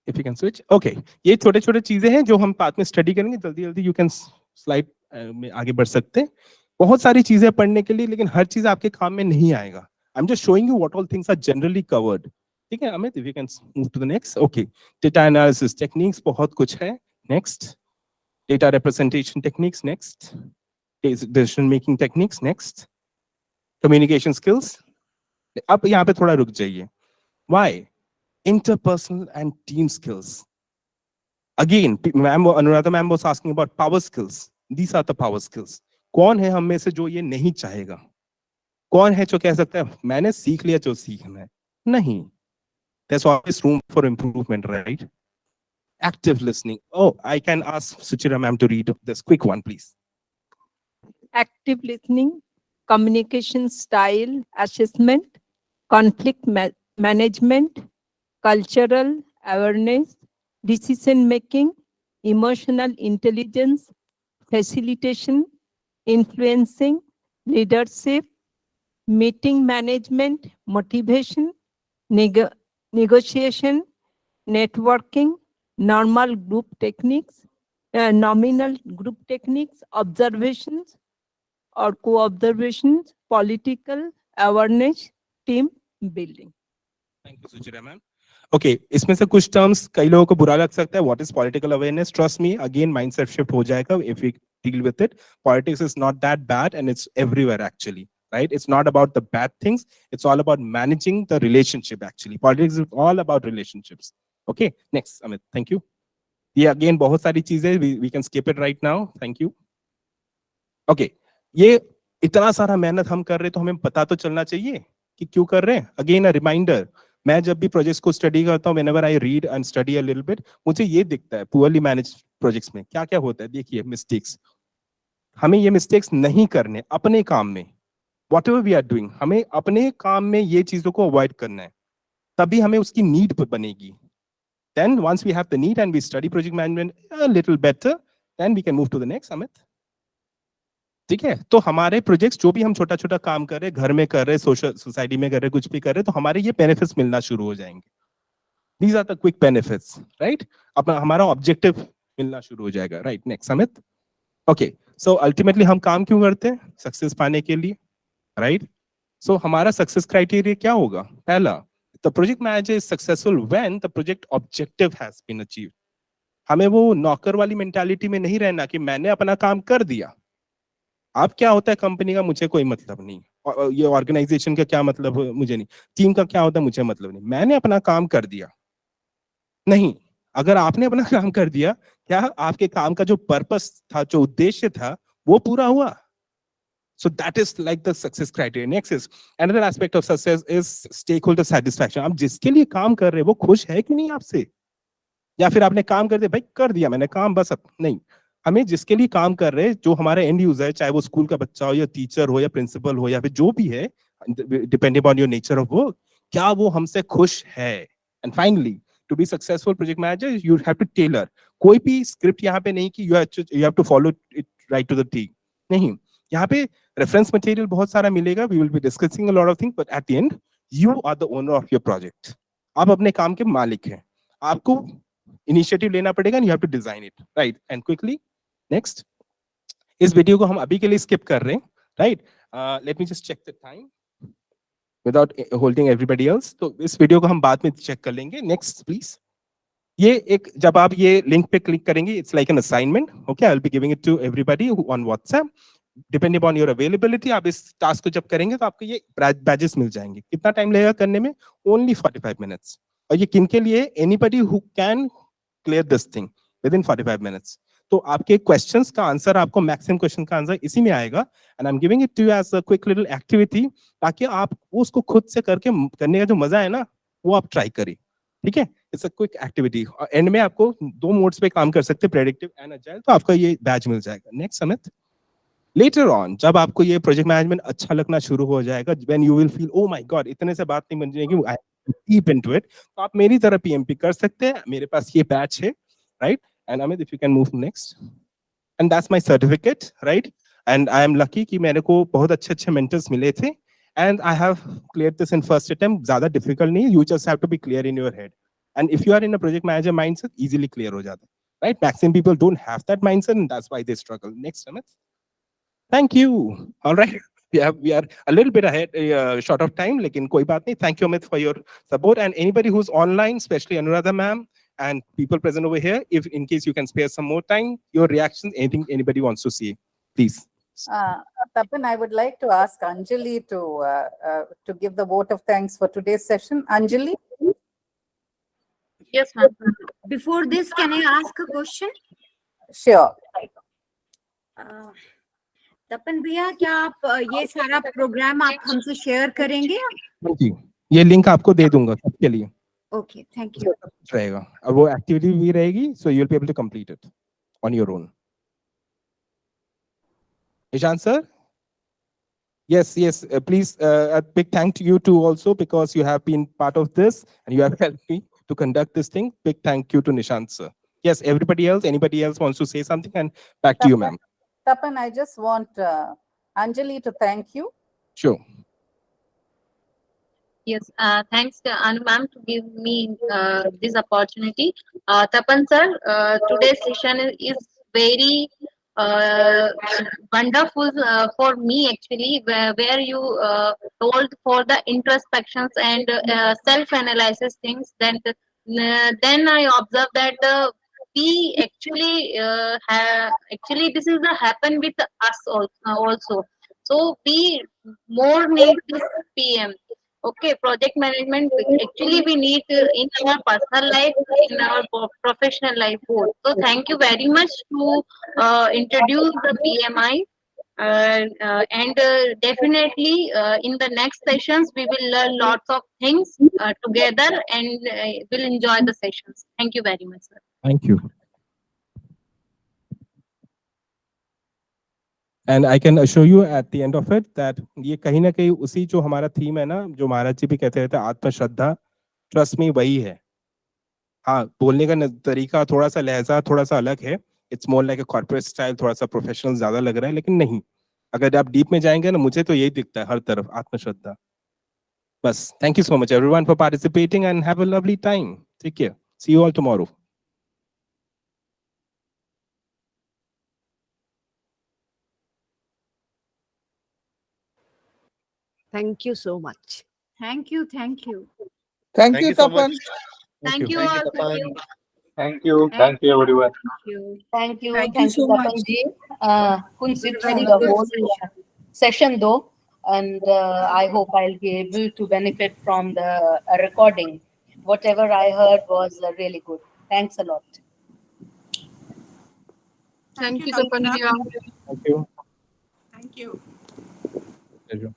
if you can switch. Okay, ये छोटे छोटे चीजें हैं जो हम बाद में स्टडी करेंगे. जल्दी जल्दी यू कैन स्लाइड में आगे बढ़ सकते हैं. बहुत सारी चीजें पढ़ने के लिए, लेकिन हर चीज आपके काम में नहीं आएगा. I am just showing you what all things are generally covered. ठीक है Amit, if you can move to the next. Okay, data analysis techniques बहुत कुछ है. Next, data representation techniques. Next, decision making techniques. Next, communication skills. अब यहाँ पे थोड़ा रुक जाइए. Why? Interpersonal and team skills. Again, Anuradha ma'am was asking about power skills. These are the power skills. कौन है हम में से जो ये नहीं चाहेगा? कौन है जो कह सकता है मैंने सीख लिया जो सीखना है? नहीं. There's always room for improvement, right? Active listening. Oh, I can ask Suchira ma'am to read this quick one, please. Active listening, communication style assessment, conflict management, cultural awareness, decision making, emotional intelligence, facilitation, influencing, leadership, meeting management, motivation, negotiation, networking, normal group techniques, nominal group techniques, observations or co-observations, political awareness, team building. Thank you, Suchira ma'am. Okay, इसमें से कुछ terms कई लोगों को बुरा लग सकता है. What is political awareness? Trust me, again mindset shift हो जाएगा if we deal with it. Politics is not that bad and it's everywhere actually, right? It's not about the bad things. It's all about managing the relationship actually. Politics is all about relationships. Okay, next, Amit. Thank you. ये again बहुत सारी चीजें, we can skip it right now. Thank you. Okay, ये इतना सारा मेहनत हम कर रहे तो हमें पता तो चलना चाहिए कि क्यों कर रहे हैं. अगेन अ रिमाइंडर, मैं जब भी प्रोजेक्ट्स को स्टडी करता हूँ, whenever I read and study a little bit, मुझे ये दिखता है पुअरली मैनेज प्रोजेक्ट्स में क्या क्या होता है. देखिए मिस्टेक्स, हमें ये मिस्टेक्स नहीं करने अपने काम में. Whatever we are doing, हमें अपने काम में ये चीजों को अवॉइड करना है, तभी हमें उसकी नीड बनेगी. Then once we have the need and we study project management a little better, then we can move to the next, Amit. ठीक है, तो हमारे प्रोजेक्ट्स जो भी हम छोटा छोटा काम कर रहे हैं, घर में कर रहे हैं, सोशल सोसाइटी में कर रहे हैं, कुछ भी कर रहे हैं, तो हमारे ये बेनिफिट्स मिलना शुरू हो जाएंगे. These are the quick benefits, right? अपना हमारा ऑब्जेक्टिव मिलना शुरू हो जाएगा. Right, next Amit. Okay, so ultimately हम काम क्यों करते हैं? सक्सेस पाने के लिए, राइट? सो हमारा सक्सेस क्राइटेरिया क्या होगा? पहला, the project manager is successful when the project objective has been achieved. हमें वो नौकर वाली मेंटालिटी में नहीं रहना कि मैंने अपना काम कर दिया, आप क्या होता है कंपनी का मुझे कोई मतलब नहीं, और ये ऑर्गेनाइजेशन का क्या मतलब मुझे नहीं, टीम का क्या होता है मुझे मतलब नहीं, मैंने अपना काम कर दिया। नहीं, अगर आपने अपना काम कर दिया, क्या आपके काम का जो पर्पस था, जो उद्देश्य था, वो पूरा हुआ? So that is like the success criteria. Next is another aspect of success is stakeholder satisfaction. आप जिसके लिए काम कर रहे हैं वो खुश है कि नहीं आपसे, या फिर आपने काम कर दिया, भाई कर दिया मैंने काम बस, अब नहीं। हमें जिसके लिए काम कर रहे हैं, जो हमारा एंड यूजर है, चाहे वो स्कूल का बच्चा हो या टीचर हो या प्रिंसिपल हो या फिर जो भी है, depending on your nature of work, क्या वो हमसे खुश है? And finally, to be successful project manager you have to tailor. कोई भी स्क्रिप्ट यहाँ पे नहीं कि you have to follow it right to the T, नहीं। यहाँ पे रेफरेंस मटेरियल बहुत सारा मिलेगा, we will be discussing a lot of things, but at the end you are the owner of your project. आप अपने काम के मालिक हैं, आपको इनिशिएटिव लेना पड़ेगा, you have to design it right and quickly. Next, इस वीडियो को हम अभी के लिए स्किप कर रहे हैं, right? Let me just check the time without holding everybody else. तो इस वीडियो को हम बाद में चेक कर लेंगे। Next please. ये एक, जब आप ये लिंक पे क्लिक करेंगे, it's like an assignment, okay? I will be giving it to everybody on WhatsApp. Depending on your availability, आप इस टास्क को जब करेंगे तो आपको ये बैजेस मिल जाएंगे। कितना टाइम लगेगा करने में? Only 45 minutes. और ये किन के लिए? Anybody who can clear this thing with in 45 minutes. तो आपके क्वेश्चंस का आंसर, आपको मैक्सिमम क्वेश्चन का आंसर इसी में आएगा, and I am giving it to you as a quick little activity, ताकि आप उसको खुद से करके करने का जो मजा है ना, वो आप ट्राई करें, ठीक है? It's a quick activity. और एंड में आपको 2 मोड्स पे काम कर सकते हैं, प्रेडिक्टिव एंड अजाइल, तो आपका ये बैच मिल जाएगा। Next Samit. लेटर ऑन, जब आपको ये प्रोजेक्ट मैनेजमेंट अच्छा लगना शुरू हो जाएगा, when you will feel oh my God, इतने से बात नहीं बन जाएगी, आई डीप इनटू इट, तो आप मेरी तरह पीएमपी कर सकते हैं। मेरे पास ये बैच है, right? And Amit, if you can move next. And that's my certificate, right? And I am lucky कि मेरे को बहुत अच्छे मेंटर्स मिले थे, and I have clear this in first attempt. ज्यादा डिफिकल्ट नहीं, you just have to be clear in your head, and if you are in a project manager mindset, easily क्लियर हो जाता है, right? Maximum people don't have that mindset, and that's why they struggle. Next Amit. Thank you. All right. We are a little bit ahead, short of time, लेकिन कोई बात नहीं. Thank you, Amit, for your support. And anybody who's online, especially Anuradha ma'am and people present over here, if in case you can spare some more time, your reactions, anything anybody wants to see, please. Tapan, I would like to ask Anjali to give the vote of thanks for today's session. Anjali? Yes, ma'am. Before this, can I ask a question? Sure. तपन भैया, क्या आप ये सारा programme आप हमसे share करेंगे? जी, ये link आपको दे दूंगा सबके लिए। Okay, thank you. रहेगा, और वो एक्टिविटी भी रहेगी, so you'll be able to complete it on your own. Ishan sir? Yes, please, a big thank to you too also, because you have been part of this and you have helped me to conduct this thing. Big thank you to Nishant sir. Yes, anybody else wants to say something? And back to you, ma'am. Tapan, I just want Anjali to thank you. Sure. Yes, thanks to Anu ma'am to give me this opportunity. Tapan sir, today's session is very wonderful for me actually, where you told for the introspections and self-analysis things. Then I observed that we actually actually this is the happen with us also. So we more need this PM. Okay, project management actually we need in our personal life, in our professional life both. So thank you very much to introduce the PMI, and definitely in the next sessions we will learn lots of things together, and will enjoy the sessions. Thank you very much, sir. Thank you. And I can assure you at the end of it that ये कहीं ना कहीं उसी जो हमारा theme है ना, जो महाराज जी भी कहते रहते हैं, आत्मश्रद्धा, ट्रस्ट में वही है। हाँ, बोलने का तरीका थोड़ा सा, लहजा थोड़ा सा अलग है, it's more like a corporate style, थोड़ा सा प्रोफेशनल ज्यादा लग रहा है, लेकिन नहीं, अगर आप डीप में जाएंगे ना, मुझे तो यही दिखता है हर तरफ, आत्मश्रद्धा। बस, thank you so much everyone for participating and have a lovely time. Take care, see you all tomorrow. Thank you so much. Thank you. Thank you. Thank you so much. Thank you all. Thank you everyone. Thank you. Thank you. Thank you, Tapan ji. Couldn't sit Very through the good whole session. session though, and I hope I'll be able to benefit from the recording. Whatever I heard was really good. Thanks a lot. Thank you, Tapan. Thank you. Thank you. Pleasure.